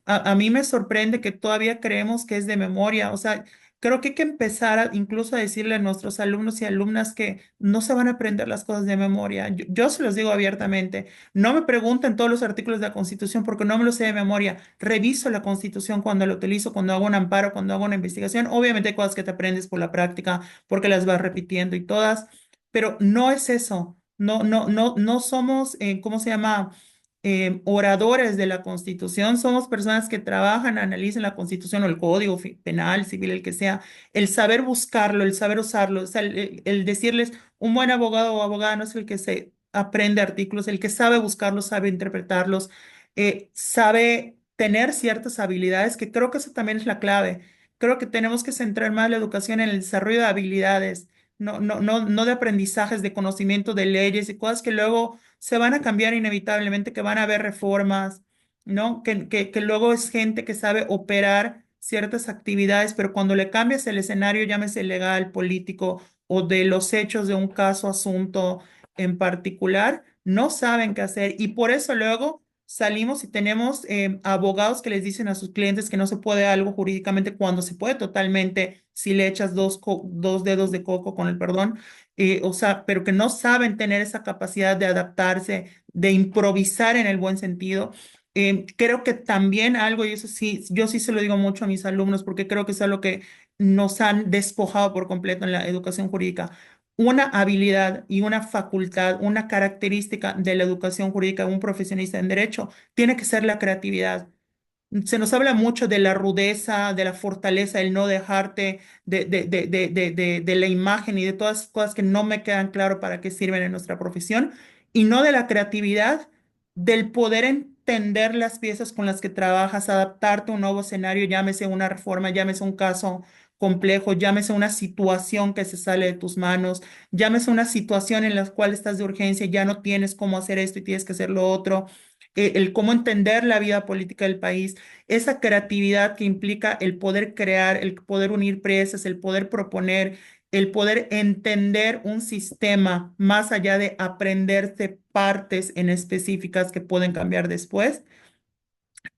A mí me sorprende que todavía creemos que es de memoria. O sea, creo que hay que empezar incluso a decirle a nuestros alumnos y alumnas que no se van a aprender las cosas de memoria. Yo se los digo abiertamente. No me pregunten todos los artículos de la Constitución porque no me los sé de memoria. Reviso la Constitución cuando la utilizo, cuando hago un amparo, cuando hago una investigación. Obviamente hay cosas que te aprendes por la práctica porque las vas repitiendo y todas, pero no es eso. No somos, ¿cómo se llama? Oradores de la Constitución, somos personas que trabajan, analizan la Constitución o el Código Penal, civil, el que sea, el saber buscarlo, el saber usarlo, o sea, el decirles, un buen abogado o abogada no es el que se aprende artículos, el que sabe buscarlos, sabe interpretarlos, sabe tener ciertas habilidades, que creo que eso también es la clave. Creo que tenemos que centrar más la educación en el desarrollo de habilidades, no de aprendizajes, de conocimiento de leyes y cosas que luego se van a cambiar inevitablemente, que van a haber reformas, ¿no? Que luego es gente que sabe operar ciertas actividades, pero cuando le cambias el escenario, llámese legal, político o de los hechos de un caso, asunto en particular, no saben qué hacer y por eso luego salimos y tenemos abogados que les dicen a sus clientes que no se puede algo jurídicamente cuando se puede totalmente si le echas dos dedos de coco con el perdón, o sea, pero que no saben tener esa capacidad de adaptarse, de improvisar en el buen sentido. Creo que también algo, y eso sí, yo sí se lo digo mucho a mis alumnos porque creo que es algo que nos han despojado por completo en la educación jurídica. Una habilidad y una facultad, una característica de la educación jurídica de un profesionista en derecho tiene que ser la creatividad. Se nos habla mucho de la rudeza, de la fortaleza, el no dejarte de la imagen y de todas las cosas que no me quedan claro para qué sirven en nuestra profesión, y no de la creatividad, del poder entender las piezas con las que trabajas, adaptarte a un nuevo escenario, llámese una reforma, llámese un caso complejo, llámese una situación que se sale de tus manos, llámese una situación en la cual estás de urgencia y ya no tienes cómo hacer esto y tienes que hacer lo otro, el cómo entender la vida política del país, esa creatividad que implica el poder crear, el poder unir piezas, el poder proponer, el poder entender un sistema más allá de aprenderse partes en específicas que pueden cambiar después,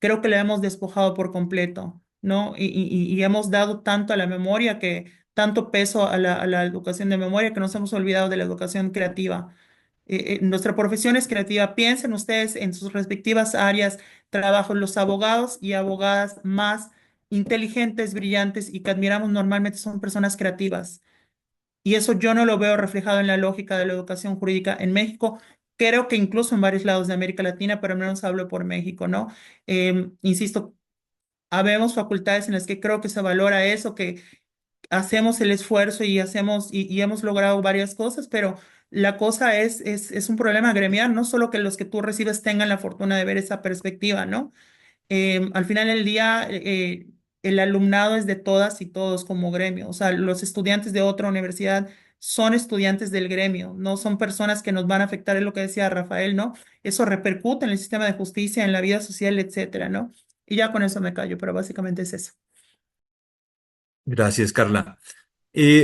creo que le hemos despojado por completo, ¿no? Y hemos dado tanto a la memoria que, tanto peso a la educación de memoria que nos hemos olvidado de la educación creativa. Nuestra profesión es creativa. Piensen ustedes en sus respectivas áreas, trabajo, los abogados y abogadas más inteligentes, brillantes y que admiramos normalmente son personas creativas. Y eso yo no lo veo reflejado en la lógica de la educación jurídica en México. Creo que incluso en varios lados de América Latina, pero al menos hablo por México, ¿no? Insisto, habemos facultades en las que creo que se valora eso, que hacemos el esfuerzo y hacemos y hemos logrado varias cosas, pero la cosa es un problema gremial, no solo que los que tú recibes tengan la fortuna de ver esa perspectiva, ¿no? Al final del día, el alumnado es de todas y todos como gremio, o sea, los estudiantes de otra universidad son estudiantes del gremio, no son personas que nos van a afectar, es lo que decía Rafael, ¿no? Eso repercute en el sistema de justicia, en la vida social, etcétera, ¿no? Y ya con eso me callo, pero básicamente es eso.
Gracias, Carla.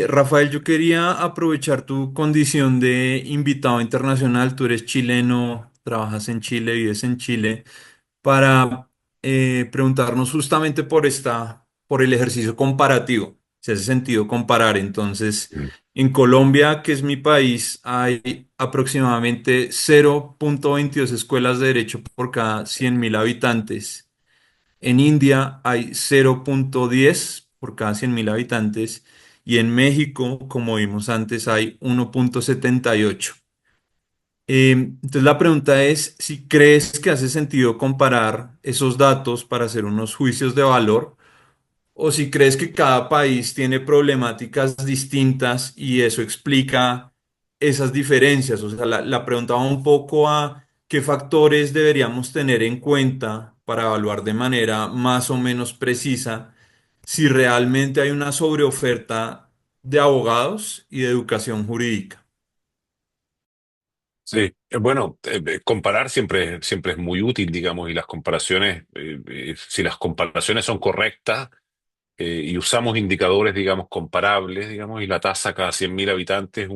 Rafael, yo quería aprovechar tu condición de invitado internacional. Tú eres chileno, trabajas en Chile, vives en Chile, para preguntarnos justamente por el ejercicio comparativo, si hace sentido comparar. Entonces,
Mm.
en Colombia, que es mi país, hay aproximadamente 0,22 escuelas de derecho por cada 100.000 habitantes. En India hay 0,10 por cada 100.000 habitantes. Y en México, como vimos antes, hay 1,78. Entonces la pregunta es si crees que hace sentido comparar esos datos para hacer unos juicios de valor o si crees que cada país tiene problemáticas distintas y eso explica esas diferencias. O sea, la pregunta va un poco a qué factores deberíamos tener en cuenta para evaluar de manera más o menos precisa si realmente hay una sobreoferta de abogados y de educación jurídica.
Sí, bueno, comparar siempre es muy útil, digamos, y las comparaciones, si las comparaciones son correctas y usamos indicadores, digamos, comparables, digamos, y la tasa cada 100.000 habitantes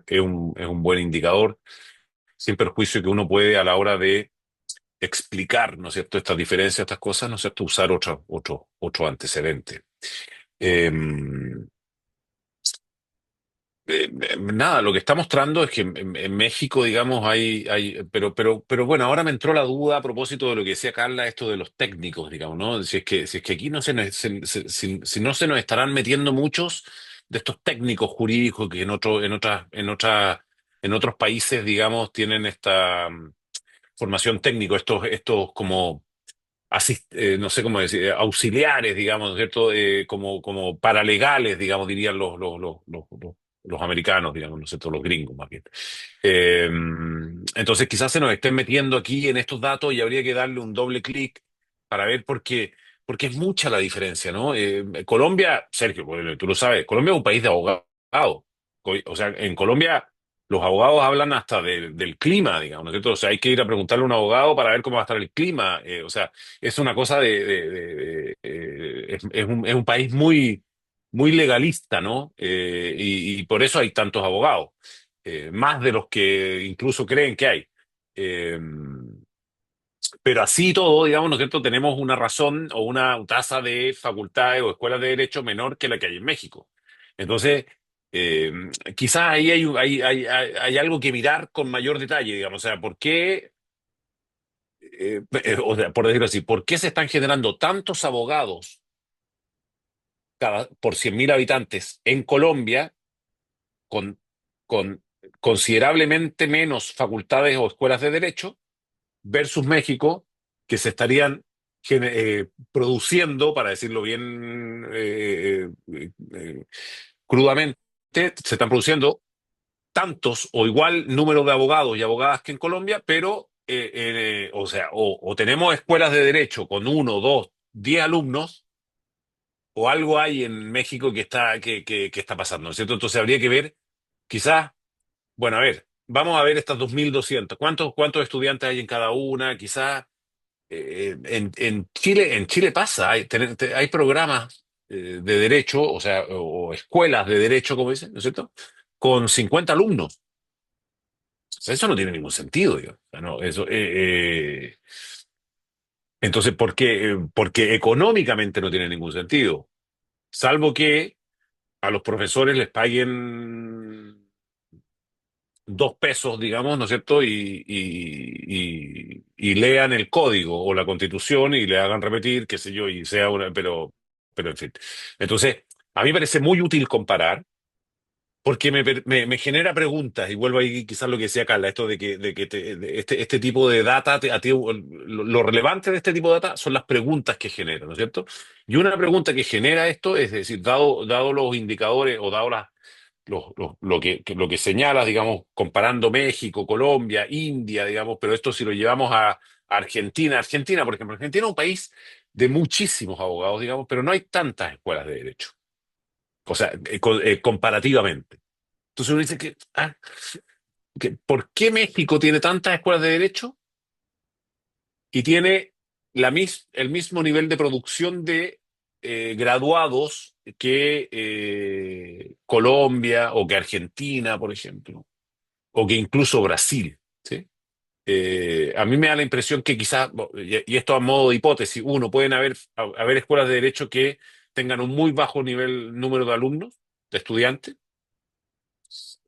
es un buen indicador, sin perjuicio que uno puede a la hora de explicar, ¿no es cierto?, estas diferencias, estas cosas, ¿no es cierto?, usar otro antecedente. Eh, Nada, lo que está mostrando es que en México, digamos, pero bueno, ahora me entró la duda a propósito de lo que decía Carla, esto de los técnicos, digamos, ¿no? Si es que aquí no si no se nos estarán metiendo muchos de estos técnicos jurídicos que en otros países, digamos, tienen esta formación técnico, estos como no sé cómo decir, auxiliares, digamos, ¿no es cierto? Como paralegales, digamos, dirían los americanos, digamos, ¿no es cierto? Los gringos, más bien. Eh, entonces, quizás se nos estén metiendo aquí en estos datos y habría que darle un doble clic para ver porque es mucha la diferencia, ¿no? Colombia, Sergio, bueno, tú lo sabes, Colombia es un país de abogados. O sea, en Colombia los abogados hablan hasta del clima, digamos, ¿no es cierto? O sea, hay que ir a preguntarle a un abogado para ver cómo va a estar el clima. O sea, es una cosa es un país muy legalista, ¿no? Y por eso hay tantos abogados, más de los que incluso creen que hay. Eh, pero así todo, digamos, ¿no es cierto? Tenemos una razón o una tasa de facultades o escuelas de derecho menor que la que hay en México. Entonces, eh, quizás ahí hay algo que mirar con mayor detalle, digamos. O sea, ¿por qué, o sea, por decirlo así, por qué se están generando tantos abogados por 100.000 habitantes en Colombia con, con considerablemente menos facultades o escuelas de derecho versus México, que se estarían produciendo, para decirlo bien crudamente, se están produciendo tantos o igual número de abogados y abogadas que en Colombia, pero, o sea, o tenemos escuelas de derecho con 1, 2, 10 alumnos, o algo hay en México que está pasando, ¿no es cierto? Entonces habría que ver, quizás, bueno, a ver, vamos a ver estas 2.200. ¿Cuántos estudiantes hay en cada una? Quizás en Chile pasa, hay programas de derecho, o sea, o escuelas de derecho, como dicen, ¿no es cierto? Con 50 alumnos. O sea, eso no tiene ningún sentido, digo. O sea, no, entonces, ¿por qué? Porque económicamente no tiene ningún sentido, salvo que a los profesores les paguen 2 pesos, digamos, ¿no es cierto? Y lean el código o la constitución y le hagan repetir, qué sé yo, y sea una, pero en fin. Entonces, a mí me parece muy útil comparar porque me genera preguntas, y vuelvo ahí quizás lo que decía Carla, esto de este tipo de data, lo relevante de este tipo de data son las preguntas que genera, ¿no es cierto? Y una pregunta que genera esto es decir, dado los indicadores o dado lo que señalas, digamos, comparando México, Colombia, India, digamos, pero esto si lo llevamos a Argentina. Argentina, por ejemplo, Argentina es un país de muchísimos abogados, digamos, pero no hay tantas escuelas de derecho, o sea, comparativamente. Entonces uno dice que ¿por qué México tiene tantas escuelas de derecho y tiene el mismo nivel de producción de graduados que Colombia o que Argentina, por ejemplo, o que incluso Brasil? ¿Sí? A mí me da la impresión que quizás, y esto a modo de hipótesis, pueden haber escuelas de derecho que tengan un muy bajo número de alumnos, de estudiantes,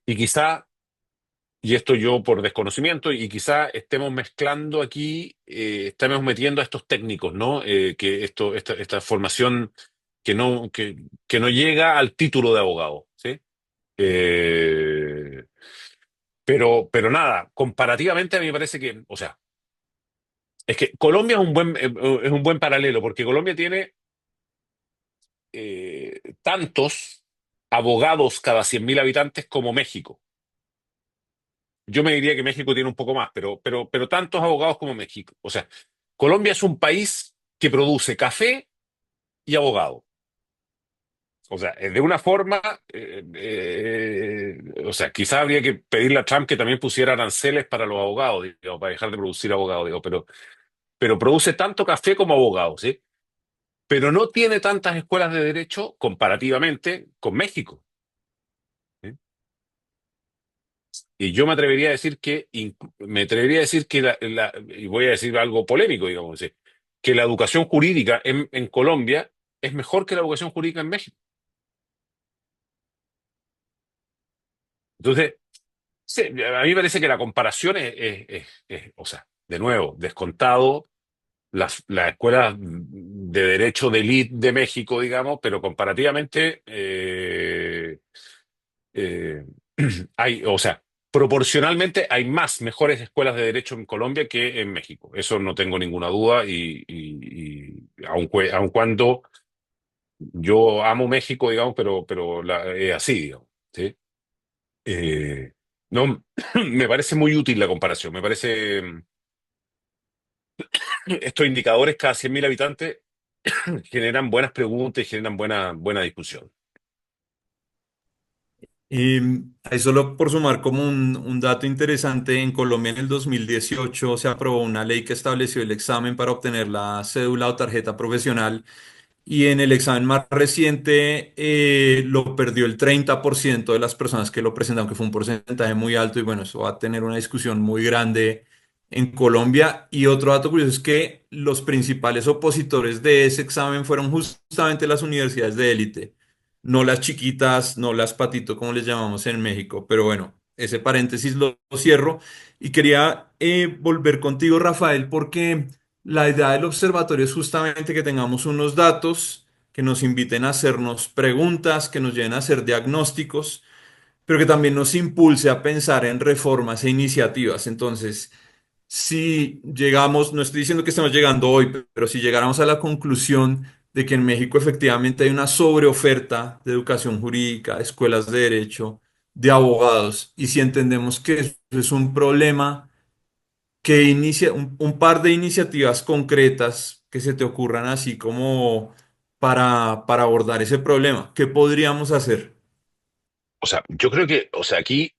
y quizá, y esto yo por desconocimiento, y quizá estemos mezclando aquí, estamos metiendo a estos técnicos, ¿no? Que esta formación que no llega al título de abogado, ¿sí? Eh, pero nada, comparativamente a mí me parece que, o sea, es que Colombia es un buen paralelo, porque Colombia tiene tantos abogados cada 100.000 habitantes como México. Yo me diría que México tiene un poco más, pero tantos abogados como México. O sea, Colombia es un país que produce café y abogado. O sea, de una forma, o sea, quizás habría que pedirle a Trump que también pusiera aranceles para los abogados, digamos, para dejar de producir abogados, digo, pero produce tanto café como abogados, ¿sí? Pero no tiene tantas escuelas de derecho comparativamente con México. ¿Sí? Y yo me atrevería a decir que y voy a decir algo polémico, digamos, ¿sí? Que la educación jurídica en Colombia es mejor que la educación jurídica en México. Entonces, sí, a mí me parece que la comparación o sea, de nuevo, descontado las escuelas de derecho de élite de México, digamos, pero comparativamente eh, o sea, proporcionalmente hay más mejores escuelas de derecho en Colombia que en México. Eso no tengo ninguna duda y aun cuando yo amo México, digamos, pero es así, digamos, ¿sí? Eh, no, me parece muy útil la comparación. Me parece estos indicadores cada 100.000 habitantes generan buenas preguntas y generan buena discusión.
Y ahí solo por sumar como un dato interesante, en Colombia en el 2018 se aprobó una ley que estableció el examen para obtener la cédula o tarjeta profesional. Y en el examen más reciente lo perdió el 30% de las personas que lo presentaron, que fue un porcentaje muy alto y bueno, eso va a tener una discusión muy grande en Colombia. Y otro dato curioso es que los principales opositores de ese examen fueron justamente las universidades de élite, no las chiquitas, no las patito como les llamamos en México. Pero bueno, ese paréntesis lo cierro y quería volver contigo, Rafael, porque... La idea del observatorio es justamente que tengamos unos datos que nos inviten a hacernos preguntas, que nos lleven a hacer diagnósticos, pero que también nos impulse a pensar en reformas e iniciativas. Entonces, si llegamos, no estoy diciendo que estemos llegando hoy, pero si llegáramos a la conclusión de que en México efectivamente hay una sobreoferta de educación jurídica, de escuelas de derecho, de abogados, y si entendemos que eso es un problema que inicia un par de iniciativas concretas que se te ocurran así como para abordar ese problema. ¿Qué podríamos hacer?
O sea, yo creo que, o sea, aquí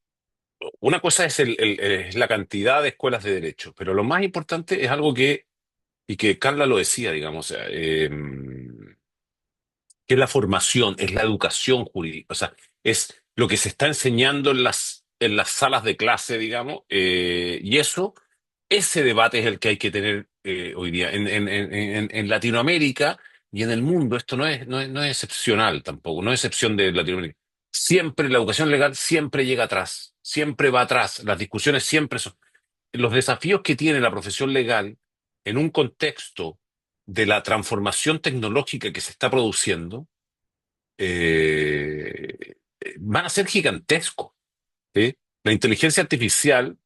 una cosa es es la cantidad de escuelas de derecho, pero lo más importante es algo y que Carla lo decía, digamos, o sea, que es la formación, es la educación jurídica, o sea, es lo que se está enseñando en las salas de clase, digamos, y ese debate es el que hay que tener hoy día. En Latinoamérica y en el mundo, esto no es excepcional tampoco, no es excepción de Latinoamérica. Siempre la educación legal siempre llega atrás, siempre va atrás, las discusiones siempre son los desafíos que tiene la profesión legal en un contexto de la transformación tecnológica que se está produciendo, van a ser gigantescos, ¿sí? La inteligencia artificial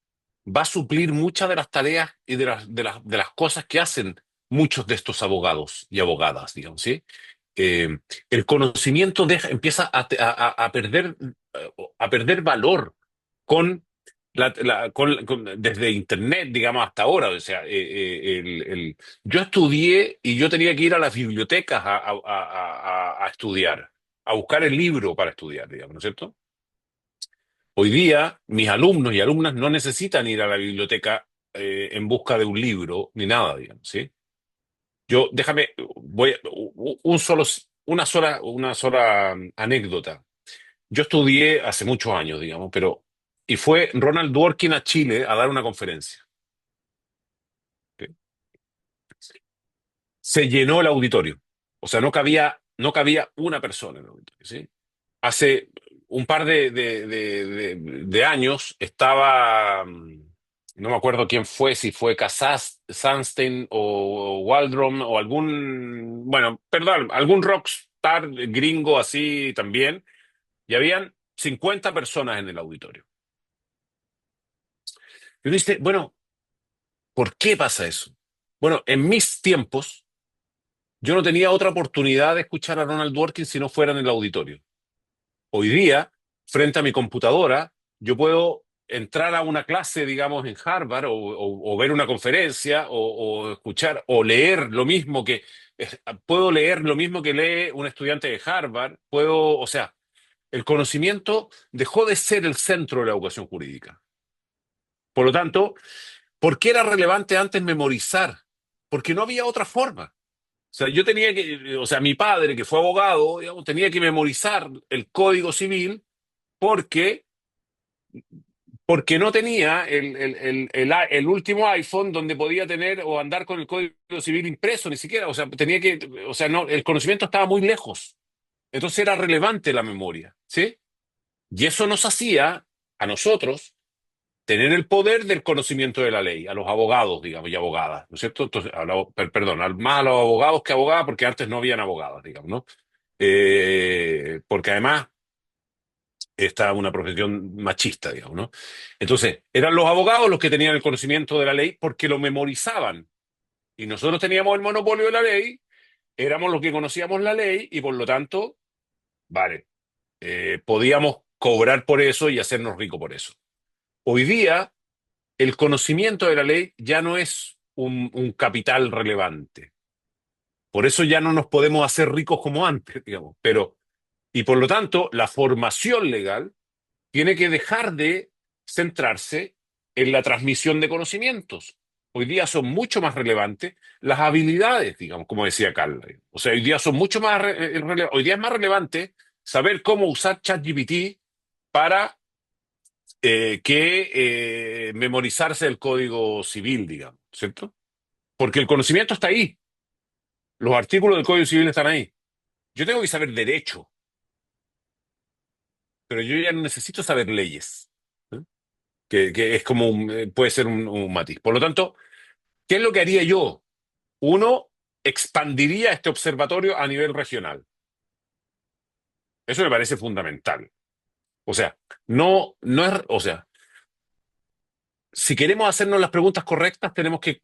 va a suplir muchas de las tareas y de las cosas que hacen muchos de estos abogados y abogadas, digamos, ¿sí? Eh, el conocimiento empieza a perder valor con desde Internet, digamos, hasta ahora. O sea, yo estudié y yo tenía que ir a las bibliotecas a estudiar, a buscar el libro para estudiar, digamos, ¿no es cierto? Hoy día, mis alumnos y alumnas no necesitan ir a la biblioteca en busca de un libro ni nada, digamos, ¿sí? Yo, déjame, voy, una sola anécdota. Yo estudié hace muchos años, digamos, y fue Ronald Dworkin a Chile a dar una conferencia. se llenó el auditorio. O sea, no cabía una persona en el auditorio, ¿sí? Hace un par de años estaba, no me acuerdo quién fue, si fue Casas, Sunstein o Waldron o algún, bueno, perdón, algún rockstar gringo así también, y habían 50 personas en el auditorio. Y uno dice, bueno, ¿por qué pasa eso? Bueno, en mis tiempos, yo no tenía otra oportunidad de escuchar a Ronald Dworkin si no fuera en el auditorio. Hoy día, frente a mi computadora, yo puedo entrar a una clase, digamos, en Harvard o ver una conferencia o escuchar o leer lo mismo puedo leer lo mismo que lee un estudiante de Harvard, o sea, el conocimiento dejó de ser el centro de la educación jurídica. Por lo tanto, ¿por qué era relevante antes memorizar? Porque no había otra forma. O sea, mi padre, que fue abogado, digamos, tenía que memorizar el Código Civil porque, porque no tenía el último iPhone donde podía tener o andar con el Código Civil impreso, ni siquiera. O sea, no, el conocimiento estaba muy lejos. Entonces era relevante la memoria, ¿sí? Y eso nos hacía, a nosotros, tener el poder del conocimiento de la ley, a los abogados, digamos, y abogadas, ¿no es cierto? Entonces, perdón, más a los abogados que abogadas, porque antes no habían abogadas, digamos, ¿no? Porque además esta es una profesión machista, digamos, ¿no? Entonces, eran los abogados los que tenían el conocimiento de la ley porque lo memorizaban. Y nosotros teníamos el monopolio de la ley, éramos los que conocíamos la ley y por lo tanto, vale, podíamos cobrar por eso y hacernos ricos por eso. Hoy día, el conocimiento de la ley ya no es un capital relevante. Por eso ya no nos podemos hacer ricos como antes, digamos. Y por lo tanto, la formación legal tiene que dejar de centrarse en la transmisión de conocimientos. Hoy día son mucho más relevantes las habilidades, digamos, como decía Carla. O sea, hoy día son mucho más, hoy día es más relevante saber cómo usar ChatGPT para que memorizarse el código civil, digamos, ¿cierto? Porque el conocimiento está ahí. Los artículos del código civil están ahí. Yo tengo que saber derecho, pero yo ya no necesito saber leyes, ¿no? Que es como puede ser un matiz. Por lo tanto, ¿qué es lo que haría yo? Uno, expandiría este observatorio a nivel regional. Eso me parece fundamental. O sea, no es, o sea, si queremos hacernos las preguntas correctas, tenemos que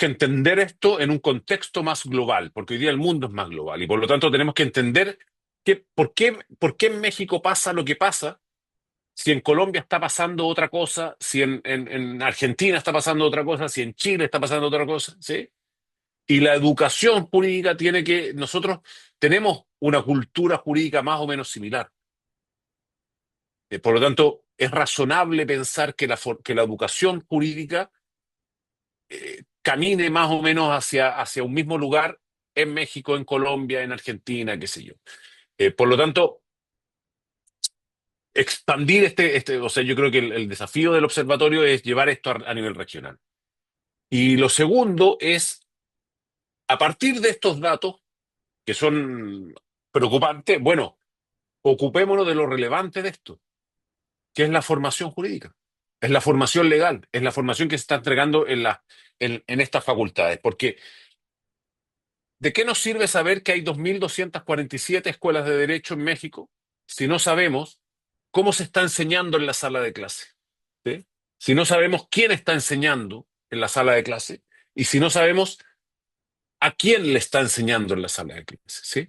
entender esto en un contexto más global, porque hoy día el mundo es más global y por lo tanto tenemos que entender por qué en México pasa lo que pasa, si en Colombia está pasando otra cosa, si en Argentina está pasando otra cosa, si en Chile está pasando otra cosa, ¿sí? Y la educación jurídica nosotros tenemos una cultura jurídica más o menos similar. Por lo tanto, es razonable pensar que la educación jurídica camine más o menos hacia un mismo lugar en México, en Colombia, en Argentina, qué sé yo. Por lo tanto, expandir o sea, yo creo que el desafío del observatorio es llevar esto a nivel regional. Y lo segundo es, a partir de estos datos, que son preocupantes, bueno, ocupémonos de lo relevante de esto, que es la formación jurídica, es la formación legal, es la formación que se está entregando en estas facultades. Porque, ¿de qué nos sirve saber que hay 2.247 escuelas de derecho en México si no sabemos cómo se está enseñando en la sala de clase? ¿Sí? Si no sabemos quién está enseñando en la sala de clase y si no sabemos a quién le está enseñando en la sala de clase, ¿sí?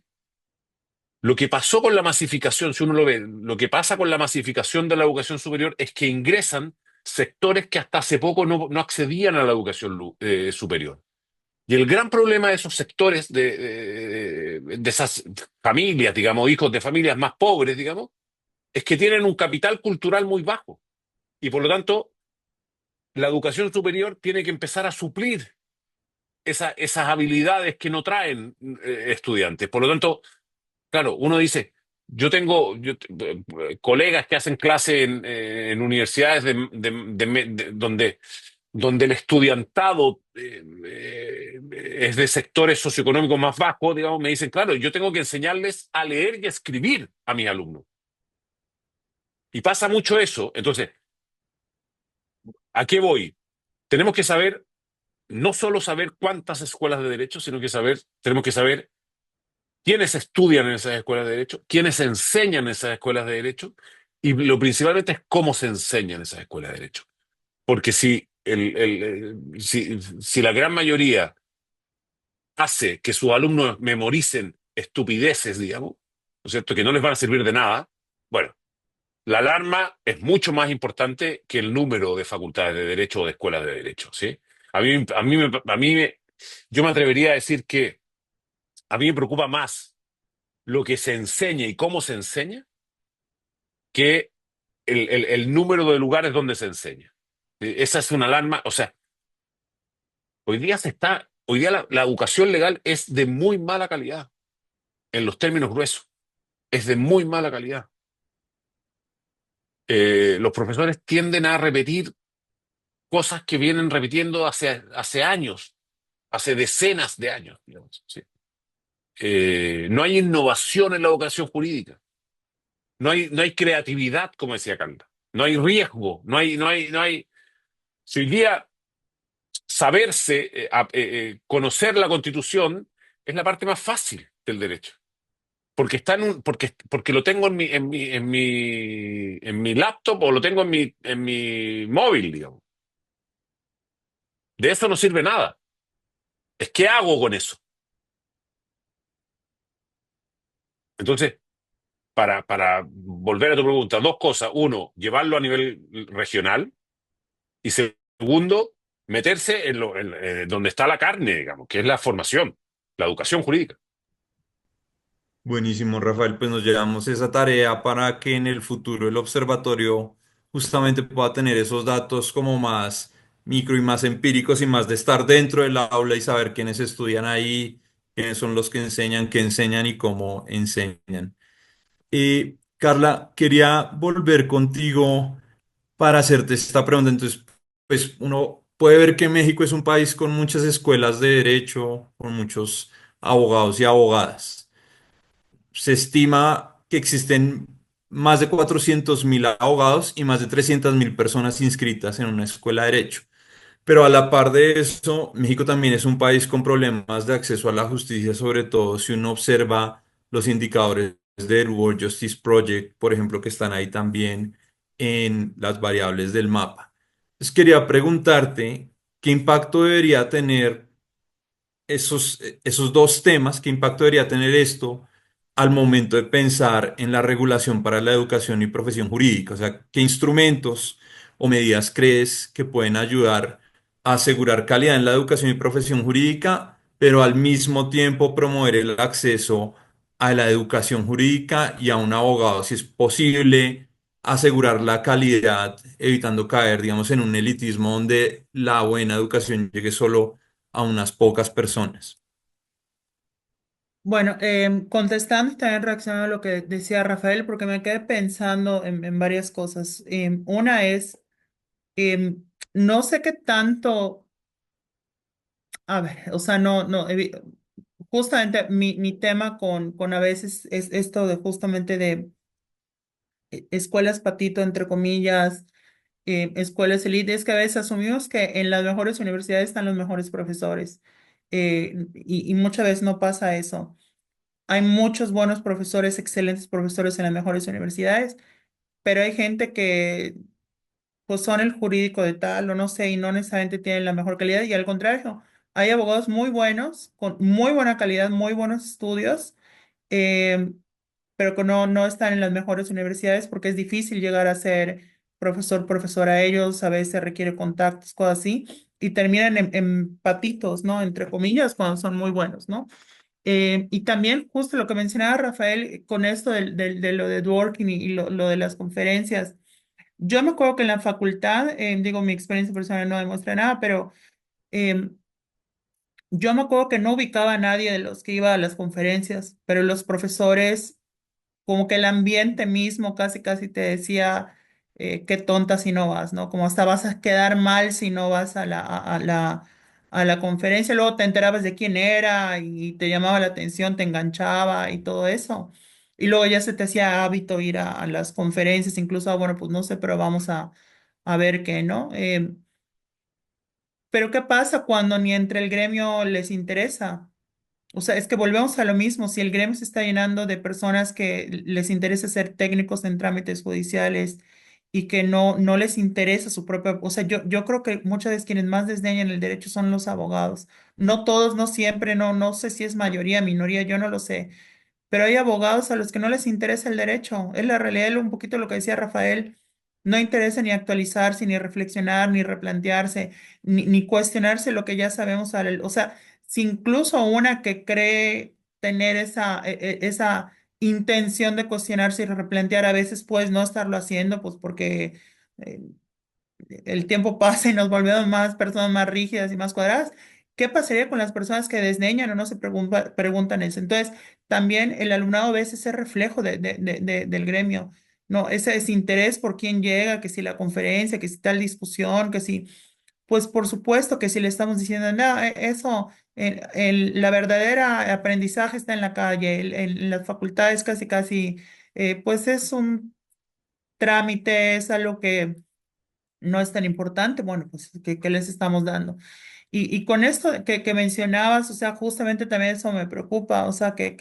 Lo que pasó con la masificación, si uno lo ve, lo que pasa con la masificación de la educación superior es que ingresan sectores que hasta hace poco no accedían a la educación superior. Y el gran problema de esos sectores, de esas familias, digamos, hijos de familias más pobres, digamos, es que tienen un capital cultural muy bajo. Y por lo tanto, la educación superior tiene que empezar a suplir esas habilidades que no traen estudiantes. Por lo tanto, claro, uno dice, colegas que hacen clase en universidades donde el estudiantado es de sectores socioeconómicos más bajos, digamos, me dicen, claro, yo tengo que enseñarles a leer y a escribir a mis alumnos. Y pasa mucho eso. Entonces, ¿a qué voy? Tenemos que saber, no solo saber cuántas escuelas de derecho, sino que tenemos que saber quiénes estudian en esas escuelas de derecho, quiénes enseñan en esas escuelas de derecho, y lo principalmente es cómo se enseña en esas escuelas de derecho. Porque si la gran mayoría hace que sus alumnos memoricen estupideces, digamos, ¿no es cierto?, que no les van a servir de nada, bueno, la alarma es mucho más importante que el número de facultades de derecho o de escuelas de derecho, ¿sí? Yo me atrevería a decir que a mí me preocupa más lo que se enseña y cómo se enseña que el número de lugares donde se enseña. Esa es una alarma, o sea, hoy día la educación legal es de muy mala calidad, en los términos gruesos, es de muy mala calidad. Los profesores tienden a repetir cosas que vienen repitiendo hace años, hace decenas de años, digamos, ¿sí? No hay innovación en la educación jurídica, no hay creatividad, como decía Kant, no hay riesgo, no hay. Si hoy día conocer la Constitución es la parte más fácil del derecho, porque porque lo tengo en mi laptop o lo tengo en mi móvil, digamos. De eso no sirve nada. Es qué hago con eso. Entonces, para volver a tu pregunta, dos cosas. Uno, llevarlo a nivel regional. Y segundo, meterse donde está la carne, digamos, que es la formación, la educación jurídica.
Buenísimo, Rafael. Pues nos llevamos esa tarea para que en el futuro el observatorio justamente pueda tener esos datos como más micro y más empíricos y más de estar dentro del aula y saber quiénes estudian ahí, quiénes son los que enseñan, qué enseñan y cómo enseñan. Carla, quería volver contigo para hacerte esta pregunta. Entonces, pues uno puede ver que México es un país con muchas escuelas de derecho, con muchos abogados y abogadas. Se estima que existen más de 400.000 abogados y más de 300.000 personas inscritas en una escuela de derecho. Pero a la par de eso, México también es un país con problemas de acceso a la justicia, sobre todo si uno observa los indicadores del World Justice Project, por ejemplo, que están ahí también en las variables del mapa. Entonces quería preguntarte qué impacto debería tener esos dos temas, qué impacto debería tener esto al momento de pensar en la regulación para la educación y profesión jurídica. O sea, ¿qué instrumentos o medidas crees que pueden ayudar a asegurar calidad en la educación y profesión jurídica, pero al mismo tiempo promover el acceso a la educación jurídica y a un abogado, si es posible, asegurar la calidad, evitando caer, digamos, en un elitismo donde la buena educación llegue solo a unas pocas personas?
Bueno, contestando y también reaccionando a lo que decía Rafael, porque me quedé pensando en varias cosas. Una es, no sé qué tanto, a ver, o sea, no, justamente mi tema con a veces es esto de justamente de escuelas patito, entre comillas, escuelas elite, es que a veces asumimos que en las mejores universidades están los mejores profesores, y muchas veces no pasa eso. Hay muchos buenos profesores, excelentes profesores en las mejores universidades, pero hay gente que pues son el jurídico de tal o no sé y no necesariamente tienen la mejor calidad y al contrario, hay abogados muy buenos, con muy buena calidad, muy buenos estudios, eh, pero que no están en las mejores universidades porque es difícil llegar a ser profesor a ellos, a veces requiere contactos, cosas así, y terminan en patitos, ¿no? Entre comillas, cuando son muy buenos, ¿no? Y también justo lo que mencionaba Rafael con esto de lo de Dworkin y lo de las conferencias. Yo me acuerdo que en la facultad, digo, mi experiencia personal no demuestra nada, pero eh, yo me acuerdo que no ubicaba a nadie de los que iba a las conferencias, pero los profesores, como que el ambiente mismo casi casi te decía, qué tonta si no vas, ¿no? Como hasta vas a quedar mal si no vas a la a la conferencia, luego te enterabas de quién era y te llamaba la atención, te enganchaba y todo eso. Y luego ya se te hacía hábito ir a las conferencias, incluso, bueno, pues no sé, pero vamos a ver qué, ¿no? Pero ¿qué pasa cuando ni entre el gremio les interesa? O sea, es que volvemos a lo mismo. Si el gremio se está llenando de personas que les interesa ser técnicos en trámites judiciales y que no les interesa su propia, o sea, yo creo que muchas veces quienes más desdeñan el derecho son los abogados. No todos, no siempre, no sé si es mayoría, minoría, yo no lo sé, pero hay abogados a los que no les interesa el derecho. Es la realidad, un poquito lo que decía Rafael, no interesa ni actualizarse, ni reflexionar, ni replantearse, ni cuestionarse lo que ya sabemos. O sea, si incluso una que cree tener esa intención de cuestionarse y replantear, a veces pues no estarlo haciendo, pues porque eh, el tiempo pasa y nos volvemos más personas más rígidas y más cuadradas. ¿Qué pasaría con las personas que desdeñan o no se preguntan eso? Entonces, también el alumnado ve ese reflejo del gremio, ¿no? Ese desinterés por quién llega, que si la conferencia, que si tal discusión, que si, pues por supuesto que si le estamos diciendo, no, eso, la verdadera aprendizaje está en la calle, en las facultades casi, pues es un trámite, es algo que no es tan importante, bueno, pues, ¿qué les estamos dando? Y con esto que mencionabas, o sea, justamente también eso me preocupa, o sea, que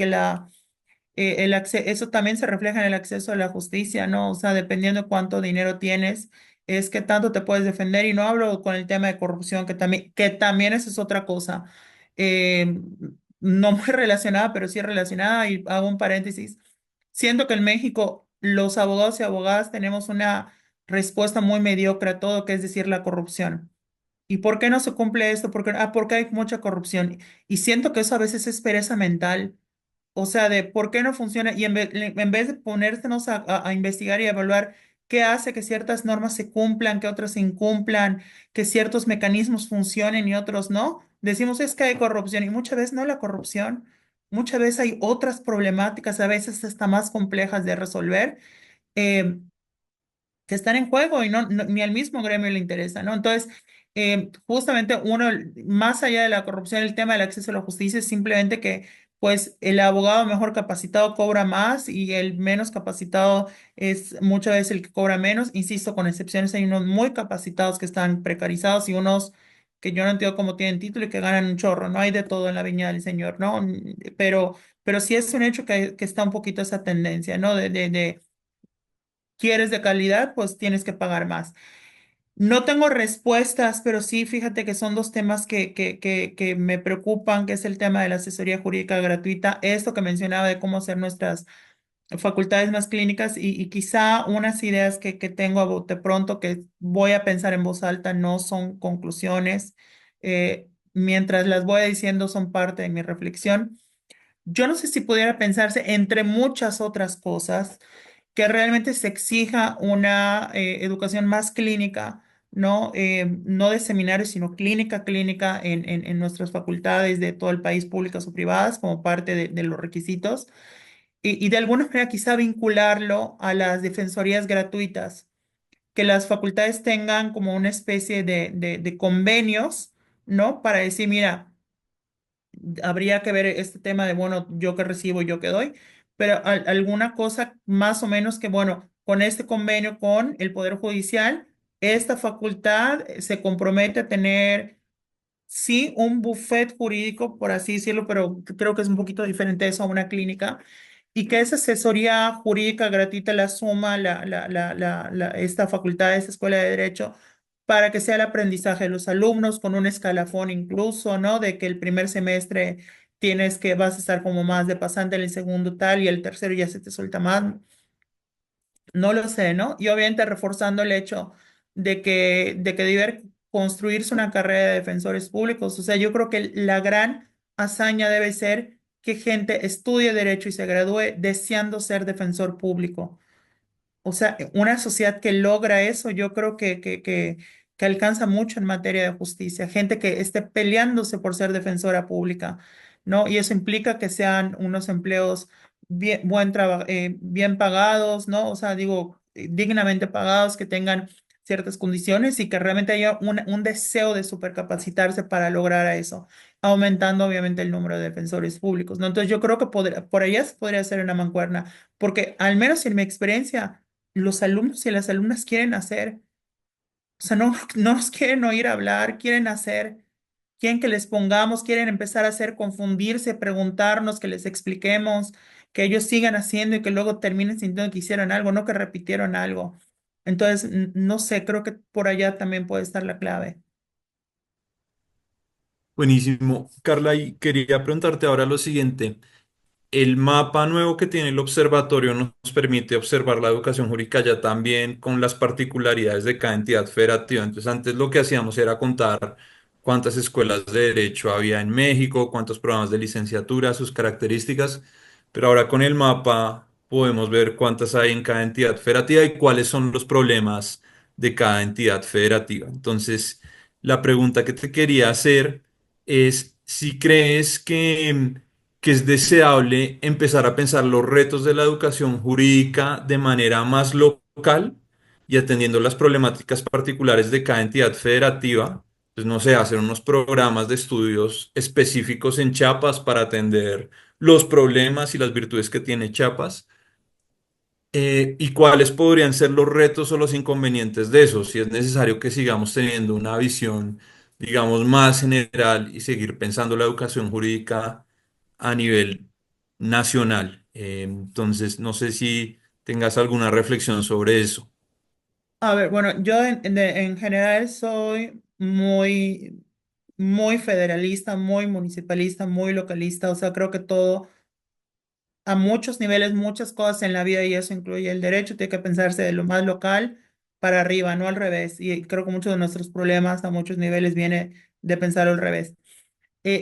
eso también se refleja en el acceso a la justicia, ¿no? O sea, dependiendo de cuánto dinero tienes, es que tanto te puedes defender, y no hablo con el tema de corrupción, que también eso es otra cosa, eh, no muy relacionada, pero sí relacionada, y hago un paréntesis. Siento que en México los abogados y abogadas tenemos una respuesta muy mediocre a todo, que es decir, la corrupción. ¿Y por qué no se cumple esto? Porque hay mucha corrupción. Y siento que eso a veces es pereza mental, o sea, de por qué no funciona. Y en vez de ponérsenos a investigar y a evaluar qué hace que ciertas normas se cumplan, que otras se incumplan, que ciertos mecanismos funcionen y otros no, decimos es que hay corrupción. Y muchas veces no la corrupción, muchas veces hay otras problemáticas, a veces hasta más complejas de resolver. eh, que están en juego y ni al mismo gremio le interesa, ¿no? Entonces, justamente uno, más allá de la corrupción, el tema del acceso a la justicia es simplemente que, pues, el abogado mejor capacitado cobra más y el menos capacitado es muchas veces el que cobra menos. Insisto, con excepciones, hay unos muy capacitados que están precarizados y unos que yo no entiendo cómo tienen título y que ganan un chorro. No hay de todo en la viña del Señor, ¿no? Pero sí es un hecho que está un poquito esa tendencia, ¿no? De quieres de calidad, pues tienes que pagar más. No tengo respuestas, pero sí, fíjate que son dos temas que me preocupan, que es el tema de la asesoría jurídica gratuita, esto que mencionaba de cómo hacer nuestras facultades más clínicas y quizá unas ideas que tengo a bote pronto, que voy a pensar en voz alta, no son conclusiones. Mientras las voy diciendo son parte de mi reflexión. Yo no sé si pudiera pensarse entre muchas otras cosas que realmente se exija una educación más clínica, ¿no? No de seminarios, sino clínica en nuestras facultades de todo el país, públicas o privadas, como parte de los requisitos. Y de alguna manera quizá vincularlo a las defensorías gratuitas, que las facultades tengan como una especie de convenios, ¿no? Para decir, mira, habría que ver este tema de, bueno, yo que recibo, yo que doy, pero alguna cosa más o menos que, bueno, con este convenio con el Poder Judicial, esta facultad se compromete a tener, sí, un buffet jurídico, por así decirlo, pero creo que es un poquito diferente eso a una clínica, y que esa asesoría jurídica gratuita la suma esta facultad, esta escuela de derecho, para que sea el aprendizaje de los alumnos con un escalafón incluso, ¿no? De que el primer semestre vas a estar como más de pasante, en el segundo tal, y el tercero ya se te suelta más. No lo sé, ¿no? Y obviamente reforzando el hecho de que debe construirse una carrera de defensores públicos. O sea, yo creo que la gran hazaña debe ser que gente estudie derecho y se gradúe deseando ser defensor público. O sea, una sociedad que logra eso, yo creo que alcanza mucho en materia de justicia. Gente que esté peleándose por ser defensora pública, ¿no? Y eso implica que sean unos empleos bien pagados, ¿no? O sea, digo, dignamente pagados, que tengan ciertas condiciones y que realmente haya un deseo de supercapacitarse para lograr a eso, aumentando obviamente el número de defensores públicos, ¿no? Entonces yo creo que por allá se podría hacer una mancuerna, porque al menos en mi experiencia, los alumnos y las alumnas quieren hacer, o sea, no, no nos quieren oír hablar, quieren hacer, quieren que les pongamos, quieren empezar a hacer confundirse, preguntarnos, que les expliquemos, que ellos sigan haciendo y que luego terminen sintiendo que hicieron algo, no que repitieron algo. Entonces, no sé, creo que por allá también puede estar la clave.
Buenísimo. Carla, y quería preguntarte ahora lo siguiente. El mapa nuevo que tiene el observatorio nos permite observar la educación jurídica ya también con las particularidades de cada entidad federativa. Entonces, antes lo que hacíamos era contar cuántas escuelas de derecho había en México, cuántos programas de licenciatura, sus características, pero ahora con el mapa podemos ver cuántas hay en cada entidad federativa y cuáles son los problemas de cada entidad federativa. Entonces, la pregunta que te quería hacer es si crees que es deseable empezar a pensar los retos de la educación jurídica de manera más local y atendiendo las problemáticas particulares de cada entidad federativa. Pues no sé, hacer unos programas de estudios específicos en Chiapas para atender los problemas y las virtudes que tiene Chiapas. ¿Y cuáles podrían ser los retos o los inconvenientes de eso? Si es necesario que sigamos teniendo una visión, digamos, más general y seguir pensando la educación jurídica a nivel nacional. Entonces, no sé si tengas alguna reflexión sobre eso.
A ver, bueno, yo en general soy muy federalista, muy municipalista, muy localista, o sea, creo que todo a muchos niveles, muchas cosas en la vida y eso incluye el derecho, tiene que pensarse de lo más local para arriba, no al revés. Y creo que muchos de nuestros problemas a muchos niveles viene de pensar al revés.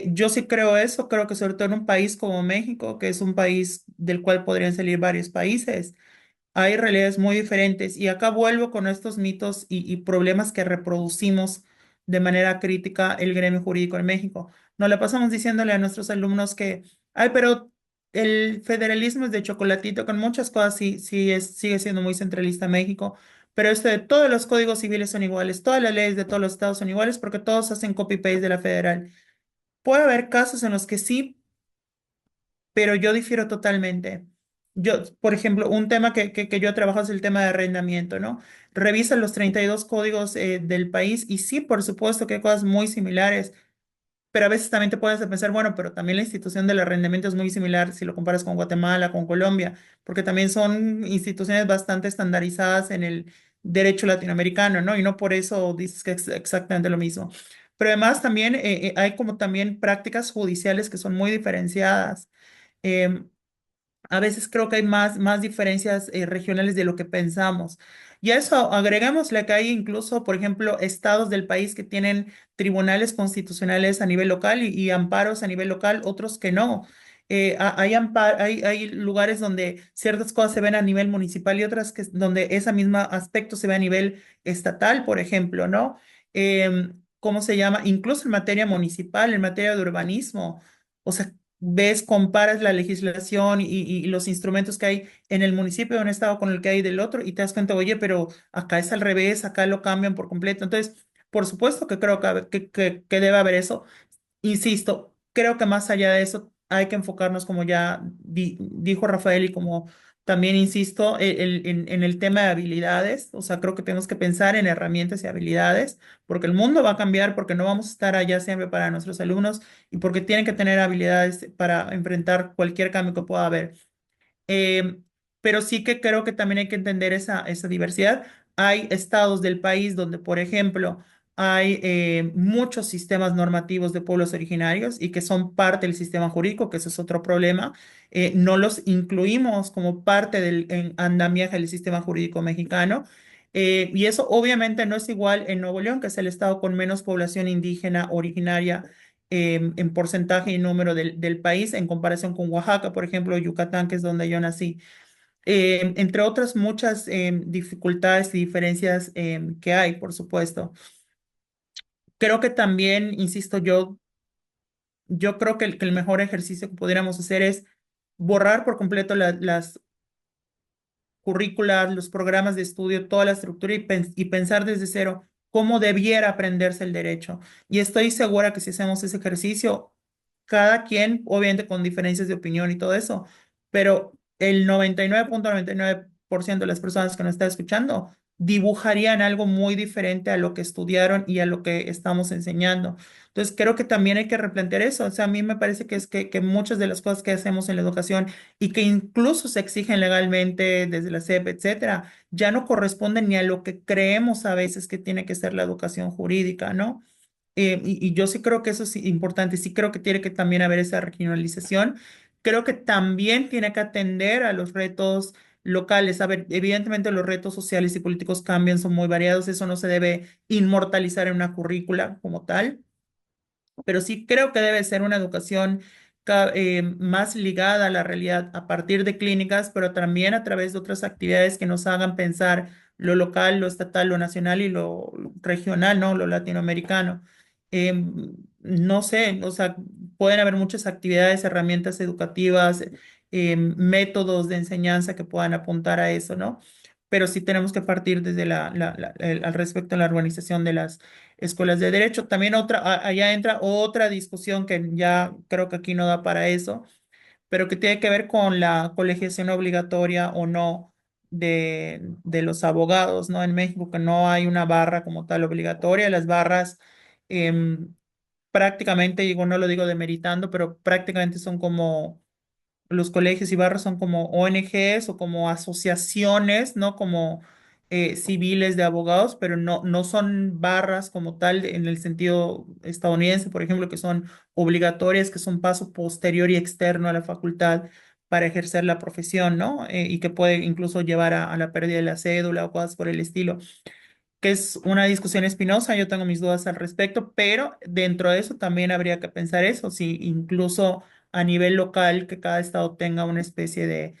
Yo sí creo eso, creo que sobre todo en un país como México, que es un país del cual podrían salir varios países, hay realidades muy diferentes y acá vuelvo con estos mitos y problemas que reproducimos de manera crítica el gremio jurídico en México. Nos la pasamos diciéndole a nuestros alumnos que, ay, pero el federalismo es de chocolatito, con muchas cosas sigue siendo muy centralista México, pero esto de todos los códigos civiles son iguales, todas las leyes de todos los estados son iguales porque todos hacen copy-paste de la federal. Puede haber casos en los que sí, pero yo difiero totalmente. Yo, por ejemplo, un tema que yo trabajo es el tema de arrendamiento, ¿no? Revisa los 32 códigos del país y sí, por supuesto que hay cosas muy similares, pero a veces también te puedes pensar, bueno, pero también la institución del arrendamiento es muy similar si lo comparas con Guatemala, con Colombia, porque también son instituciones bastante estandarizadas en el derecho latinoamericano, ¿no? Y no por eso dices que es exactamente lo mismo. Pero además también hay como también prácticas judiciales que son muy diferenciadas. Em, a veces creo que hay más diferencias regionales de lo que pensamos. Y a eso agregámosle que hay incluso, por ejemplo, estados del país que tienen tribunales constitucionales a nivel local y amparos a nivel local, otros que no. Hay lugares donde ciertas cosas se ven a nivel municipal y otras donde ese mismo aspecto se ve a nivel estatal, por ejemplo, ¿no? ¿Cómo se llama? Incluso en materia municipal, en materia de urbanismo. O sea, ves, comparas la legislación y los instrumentos que hay en el municipio de un estado con el que hay del otro y te das cuenta, oye, pero acá es al revés, acá lo cambian por completo. Entonces, por supuesto que creo que debe haber eso. Insisto, creo que más allá de eso hay que enfocarnos, como ya dijo Rafael, y como también insisto, en el tema de habilidades. O sea, creo que tenemos que pensar en herramientas y habilidades, porque el mundo va a cambiar, porque no vamos a estar allá siempre para nuestros alumnos y porque tienen que tener habilidades para enfrentar cualquier cambio que pueda haber. Eh, pero sí que creo que también hay que entender esa diversidad. Hay estados del país donde, por ejemplo, hay muchos sistemas normativos de pueblos originarios y que son parte del sistema jurídico, que ese es otro problema. No los incluimos como parte del andamiaje del sistema jurídico mexicano. Y eso obviamente no es igual en Nuevo León, que es el estado con menos población indígena originaria en porcentaje y número del país en comparación con Oaxaca, por ejemplo, Yucatán, que es donde yo nací. Entre otras muchas dificultades y diferencias que hay, por supuesto. Creo que también, insisto, yo creo que el mejor ejercicio que pudiéramos hacer es borrar por completo las curricular, los programas de estudio, toda la estructura y pensar desde cero cómo debiera aprenderse el derecho. Y estoy segura que si hacemos ese ejercicio, cada quien, obviamente con diferencias de opinión y todo eso, pero el 99.99% de las personas que nos están escuchando dibujarían algo muy diferente a lo que estudiaron y a lo que estamos enseñando. Entonces, creo que también hay que replantear eso. O sea, a mí me parece que es que muchas de las cosas que hacemos en la educación y que incluso se exigen legalmente desde la SEP, etcétera, ya no corresponden ni a lo que creemos a veces que tiene que ser la educación jurídica, ¿no? Y yo sí creo que eso es importante, sí creo que tiene que también haber esa regionalización. Creo que también tiene que atender a los retos locales. A ver, evidentemente los retos sociales y políticos cambian, son muy variados, eso no se debe inmortalizar en una currícula como tal, pero sí creo que debe ser una educación más ligada a la realidad a partir de clínicas, pero también a través de otras actividades que nos hagan pensar lo local, lo estatal, lo nacional y lo regional, ¿no? Lo latinoamericano. No sé, o sea, pueden haber muchas actividades, herramientas educativas, métodos de enseñanza que puedan apuntar a eso, ¿no? Pero sí tenemos que partir desde al respecto a la organización de las escuelas de derecho. También allá entra otra discusión que ya creo que aquí no da para eso, pero que tiene que ver con la colegiación obligatoria o no de los abogados, ¿no? En México, que no hay una barra como tal obligatoria. Las barras em, prácticamente, digo, no lo digo demeritando, pero prácticamente son como los colegios y barras son como ONGs o como asociaciones, ¿no? Como civiles de abogados, pero no son barras como tal en el sentido estadounidense, por ejemplo, que son obligatorias, que son paso posterior y externo a la facultad para ejercer la profesión, ¿no? Y que puede incluso llevar a la pérdida de la cédula o cosas por el estilo, que es una discusión espinosa, yo tengo mis dudas al respecto, pero dentro de eso también habría que pensar eso, si incluso a nivel local que cada estado tenga una especie de,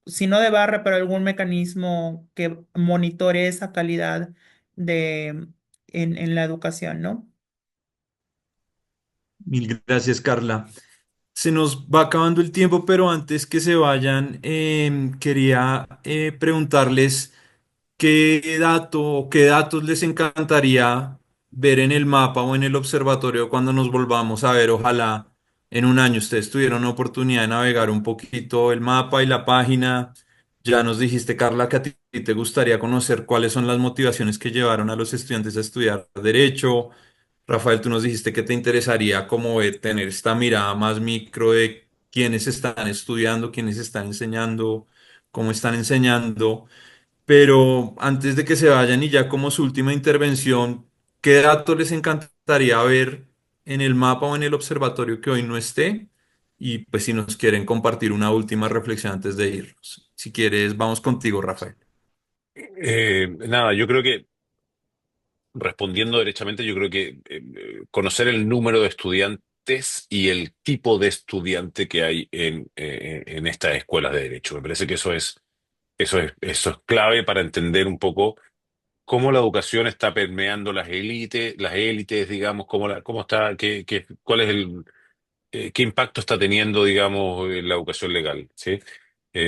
si no de barra, pero algún mecanismo que monitoree esa calidad de en la educación, ¿no?
Mil gracias, Carla. Se nos va acabando el tiempo, pero antes que se vayan, quería preguntarles qué dato o qué datos les encantaría ver en el mapa o en el observatorio cuando nos volvamos a ver. Ojalá en un año ustedes tuvieron oportunidad de navegar un poquito el mapa y la página. Ya nos dijiste, Carla, que a ti te gustaría conocer cuáles son las motivaciones que llevaron a los estudiantes a estudiar derecho. Rafael, tú nos dijiste que te interesaría como tener esta mirada más micro de quiénes están estudiando, quiénes están enseñando, cómo están enseñando. Pero antes de que se vayan y ya como su última intervención, ¿qué datos les encantaría ver en el mapa o en el observatorio que hoy no esté? Y pues si nos quieren compartir una última reflexión antes de irnos. Si quieres, vamos contigo, Rafael.
Nada, yo creo que respondiendo derechamente, yo creo que conocer el número de estudiantes y el tipo de estudiante que hay en estas escuelas de derecho. Me parece que eso es clave para entender un poco cómo la educación está permeando las élites, digamos, cómo está, cuál es qué impacto está teniendo, digamos, la educación legal, ¿sí?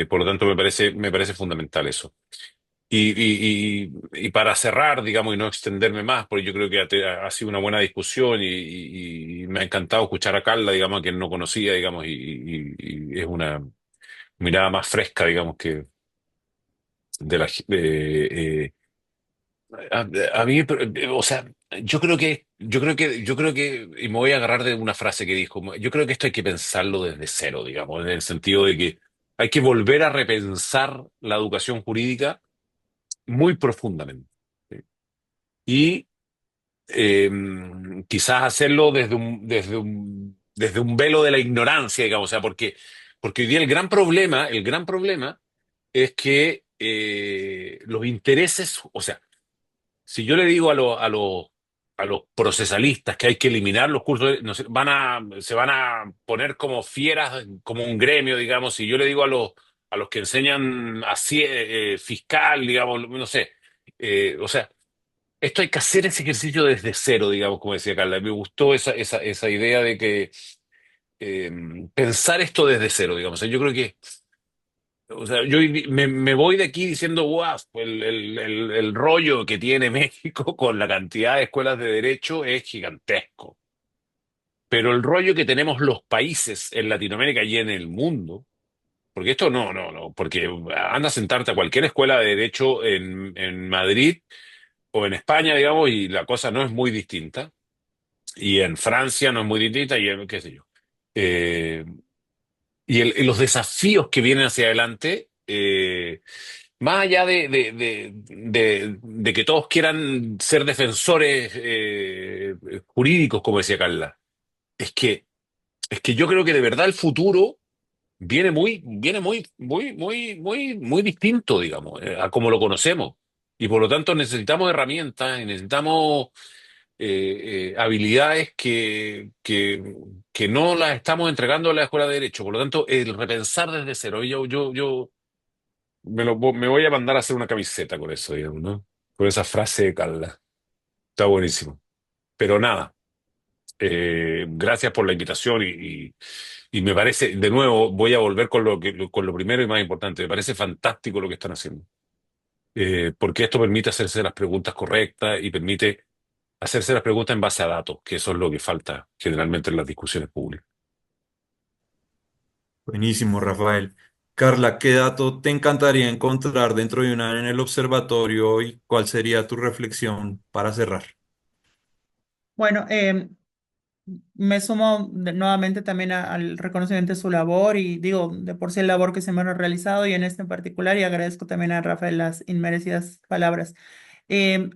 Por lo tanto, me parece fundamental eso. Y para cerrar, digamos, y no extenderme más, porque yo creo que ha sido una buena discusión y me ha encantado escuchar a Carla, digamos, a quien no conocía, digamos, y es una mirada más fresca, digamos, que de la... a, a mí, o sea, y me voy a agarrar de una frase que dijo, yo creo que esto hay que pensarlo desde cero, digamos, en el sentido de que hay que volver a repensar la educación jurídica muy profundamente. ¿Sí? Y quizás hacerlo desde un velo de la ignorancia, digamos, o sea, porque hoy día el gran problema es que los intereses, o sea, si yo le digo a los procesalistas que hay que eliminar los cursos, no sé, se van a poner como fieras, como un gremio, digamos. Si yo le digo a los que enseñan así, fiscal, digamos, no sé, o sea, esto hay que hacer ese ejercicio desde cero, digamos, como decía Carla. Me gustó esa idea de que pensar esto desde cero, digamos. Yo creo que O sea, me voy de aquí diciendo, wow, el rollo que tiene México con la cantidad de escuelas de derecho es gigantesco. Pero el rollo que tenemos los países en Latinoamérica y en el mundo, porque esto no, porque anda a sentarte a cualquier escuela de derecho en Madrid o en España, digamos, y la cosa no es muy distinta. Y en Francia no es muy distinta, y en, qué sé yo. Eh, y los desafíos que vienen hacia adelante, más allá de que todos quieran ser defensores jurídicos, como decía Carla, es que, es que yo creo que de verdad el futuro viene muy distinto, digamos, a como lo conocemos. Y por lo tanto necesitamos herramientas y necesitamos habilidades que no las estamos entregando a la Escuela de Derecho. Por lo tanto, el repensar desde cero. Yo me voy a mandar a hacer una camiseta con eso, digamos, ¿no? Con esa frase de Carla. Está buenísimo. Pero nada, gracias por la invitación y me parece, de nuevo, voy a volver con lo primero y más importante. Me parece fantástico lo que están haciendo. Porque esto permite hacerse las preguntas correctas y permite hacerse las preguntas en base a datos, que eso es lo que falta generalmente en las discusiones públicas.
Buenísimo, Rafael. Carla, ¿qué dato te encantaría encontrar dentro de un año en el observatorio y cuál sería tu reflexión para cerrar?
Bueno, me sumo nuevamente también al reconocimiento de su labor y digo, de por sí el labor que se me ha realizado y en este en particular, y agradezco también a Rafael las inmerecidas palabras. Eh,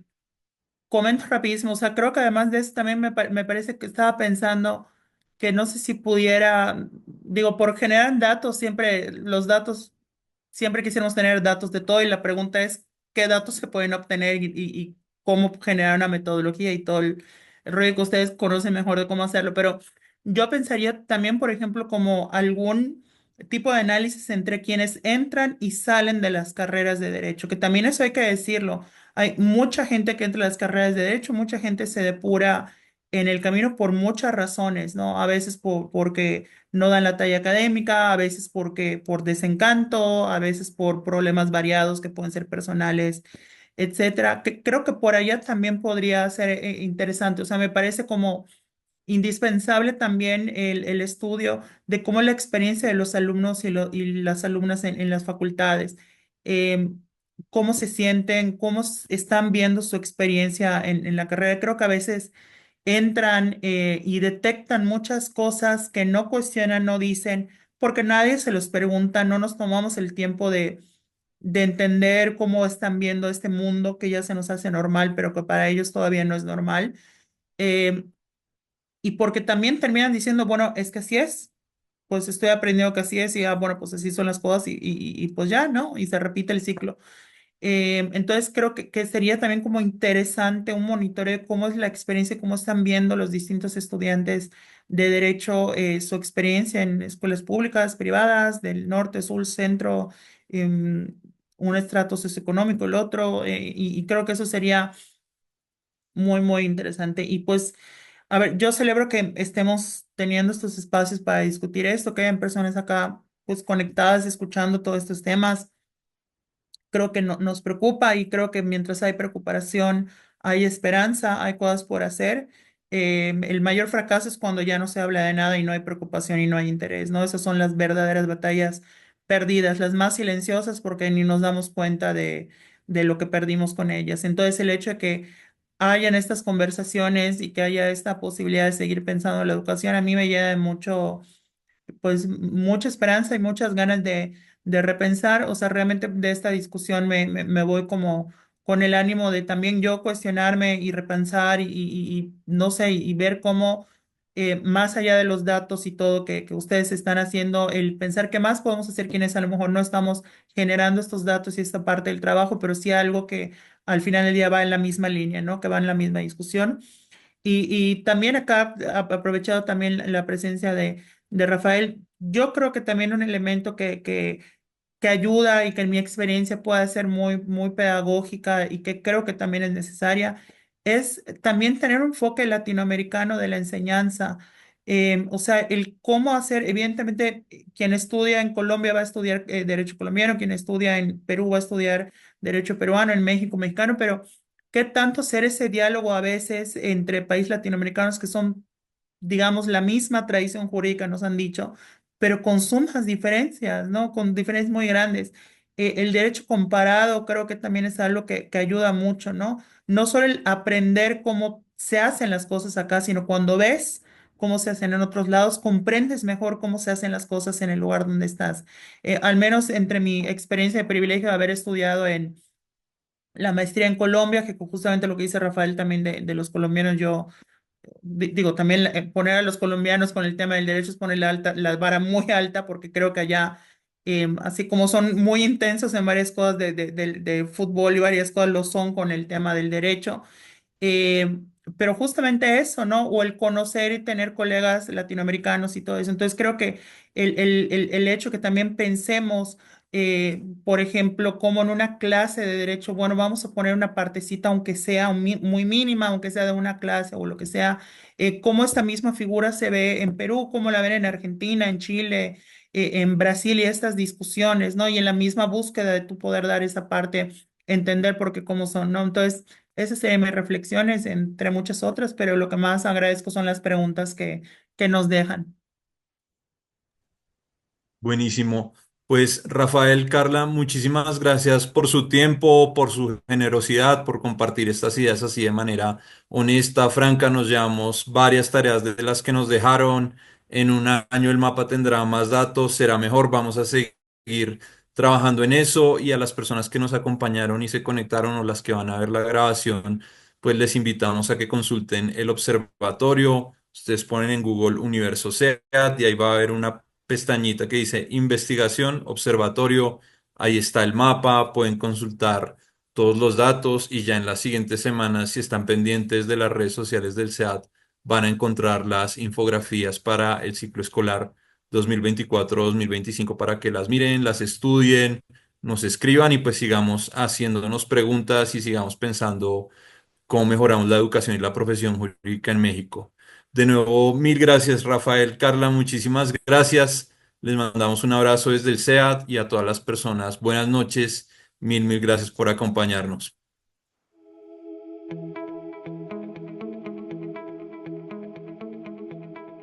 Comento rapidísimo, o sea, creo que además de eso también me parece que estaba pensando que no sé si pudiera, digo, por generar datos, siempre los datos, siempre quisiéramos tener datos de todo y la pregunta es qué datos se pueden obtener y cómo generar una metodología y todo el rollo que ustedes conocen mejor de cómo hacerlo, pero yo pensaría también, por ejemplo, como algún tipo de análisis entre quienes entran y salen de las carreras de derecho, que también eso hay que decirlo. Hay mucha gente que entra a las carreras de derecho, mucha gente se depura en el camino por muchas razones, ¿no? A veces porque no dan la talla académica, a veces porque por desencanto, a veces por problemas variados que pueden ser personales, etcétera. Creo que por allá también podría ser interesante. O sea, me parece como indispensable también el estudio de cómo es la experiencia de los alumnos y las alumnas en las facultades, eh, cómo se sienten, cómo están viendo su experiencia en la carrera. Creo que a veces entran y detectan muchas cosas que no cuestionan, no dicen, porque nadie se los pregunta, no nos tomamos el tiempo de entender cómo están viendo este mundo que ya se nos hace normal, pero que para ellos todavía no es normal. Eh, y porque también terminan diciendo, bueno, es que así es, pues estoy aprendiendo que así es y bueno, pues así son las cosas y pues ya, ¿no? Y se repite el ciclo. Entonces creo que sería también como interesante un monitoreo de cómo es la experiencia, cómo están viendo los distintos estudiantes de derecho su experiencia en escuelas públicas, privadas, del norte, sur, centro, un estrato socioeconómico, el otro, y creo que eso sería muy, muy interesante. Y pues, a ver, yo celebro que estemos teniendo estos espacios para discutir esto, que hayan personas acá pues conectadas, escuchando todos estos temas. Creo que nos preocupa y creo que mientras hay preocupación, hay esperanza, hay cosas por hacer. El mayor fracaso es cuando ya no se habla de nada y no hay preocupación y no hay interés, ¿no? Esas son las verdaderas batallas perdidas, las más silenciosas porque ni nos damos cuenta de lo que perdimos con ellas. Entonces, el hecho de que hayan estas conversaciones y que haya esta posibilidad de seguir pensando en la educación, a mí me llena de mucho pues mucha esperanza y muchas ganas de repensar, o sea, realmente de esta discusión me voy como con el ánimo de también yo cuestionarme y repensar y no sé, y ver cómo más allá de los datos y todo que ustedes están haciendo, el pensar qué más podemos hacer quienes a lo mejor no estamos generando estos datos y esta parte del trabajo, pero sí algo que al final del día va en la misma línea, ¿no? Que va en la misma discusión. Y también acá, aprovechado también la presencia de Rafael, yo creo que también un elemento que ayuda y que en mi experiencia puede ser muy, muy pedagógica y que creo que también es necesaria, es también tener un enfoque latinoamericano de la enseñanza. O sea, el cómo hacer, evidentemente, quien estudia en Colombia va a estudiar derecho colombiano, quien estudia en Perú va a estudiar derecho peruano, en México mexicano, pero ¿qué tanto hacer ese diálogo a veces entre países latinoamericanos que son, digamos, la misma tradición jurídica, nos han dicho, pero con sumas diferencias, ¿no? Con diferencias muy grandes. El derecho comparado creo que también es algo que ayuda mucho, ¿no? No solo el aprender cómo se hacen las cosas acá, sino cuando ves cómo se hacen en otros lados, comprendes mejor cómo se hacen las cosas en el lugar donde estás. Al menos entre mi experiencia de privilegio de haber estudiado en la maestría en Colombia, que justamente lo que dice Rafael también de los colombianos, yo digo, también poner a los colombianos con el tema del derecho es poner la vara muy alta, porque creo que allá, así como son muy intensos en varias cosas de fútbol y varias cosas lo son con el tema del derecho. Eh, pero justamente eso, ¿no? O el conocer y tener colegas latinoamericanos y todo eso. Entonces creo que el hecho que también pensemos, por ejemplo, como en una clase de derecho, bueno, vamos a poner una partecita, aunque sea muy mínima, aunque sea de una clase o lo que sea, cómo esta misma figura se ve en Perú, cómo la ven en Argentina, en Chile, en Brasil y estas discusiones, ¿no? Y en la misma búsqueda de tu poder dar esa parte, entender por qué cómo son, ¿no? Entonces... Esas serían mis reflexiones, entre muchas otras, pero lo que más agradezco son las preguntas que nos dejan.
Buenísimo. Pues Rafael, Carla, muchísimas gracias por su tiempo, por su generosidad, por compartir estas ideas así de manera honesta, franca. Nos llevamos varias tareas de las que nos dejaron. En un año el mapa tendrá más datos, será mejor. Vamos a seguir trabajando en eso y a las personas que nos acompañaron y se conectaron o las que van a ver la grabación, pues les invitamos a que consulten el observatorio. Ustedes ponen en Google Universo SEAT y ahí va a haber una pestañita que dice investigación, observatorio, ahí está el mapa, pueden consultar todos los datos y ya en las siguientes semanas, si están pendientes de las redes sociales del SEAT, van a encontrar las infografías para el ciclo escolar 2024-2025 para que las miren, las estudien, nos escriban y pues sigamos haciéndonos preguntas y sigamos pensando cómo mejoramos la educación y la profesión jurídica en México. De nuevo, mil gracias, Rafael, Carla, muchísimas gracias. Les mandamos un abrazo desde el SEAT y a todas las personas. Buenas noches, mil gracias por acompañarnos.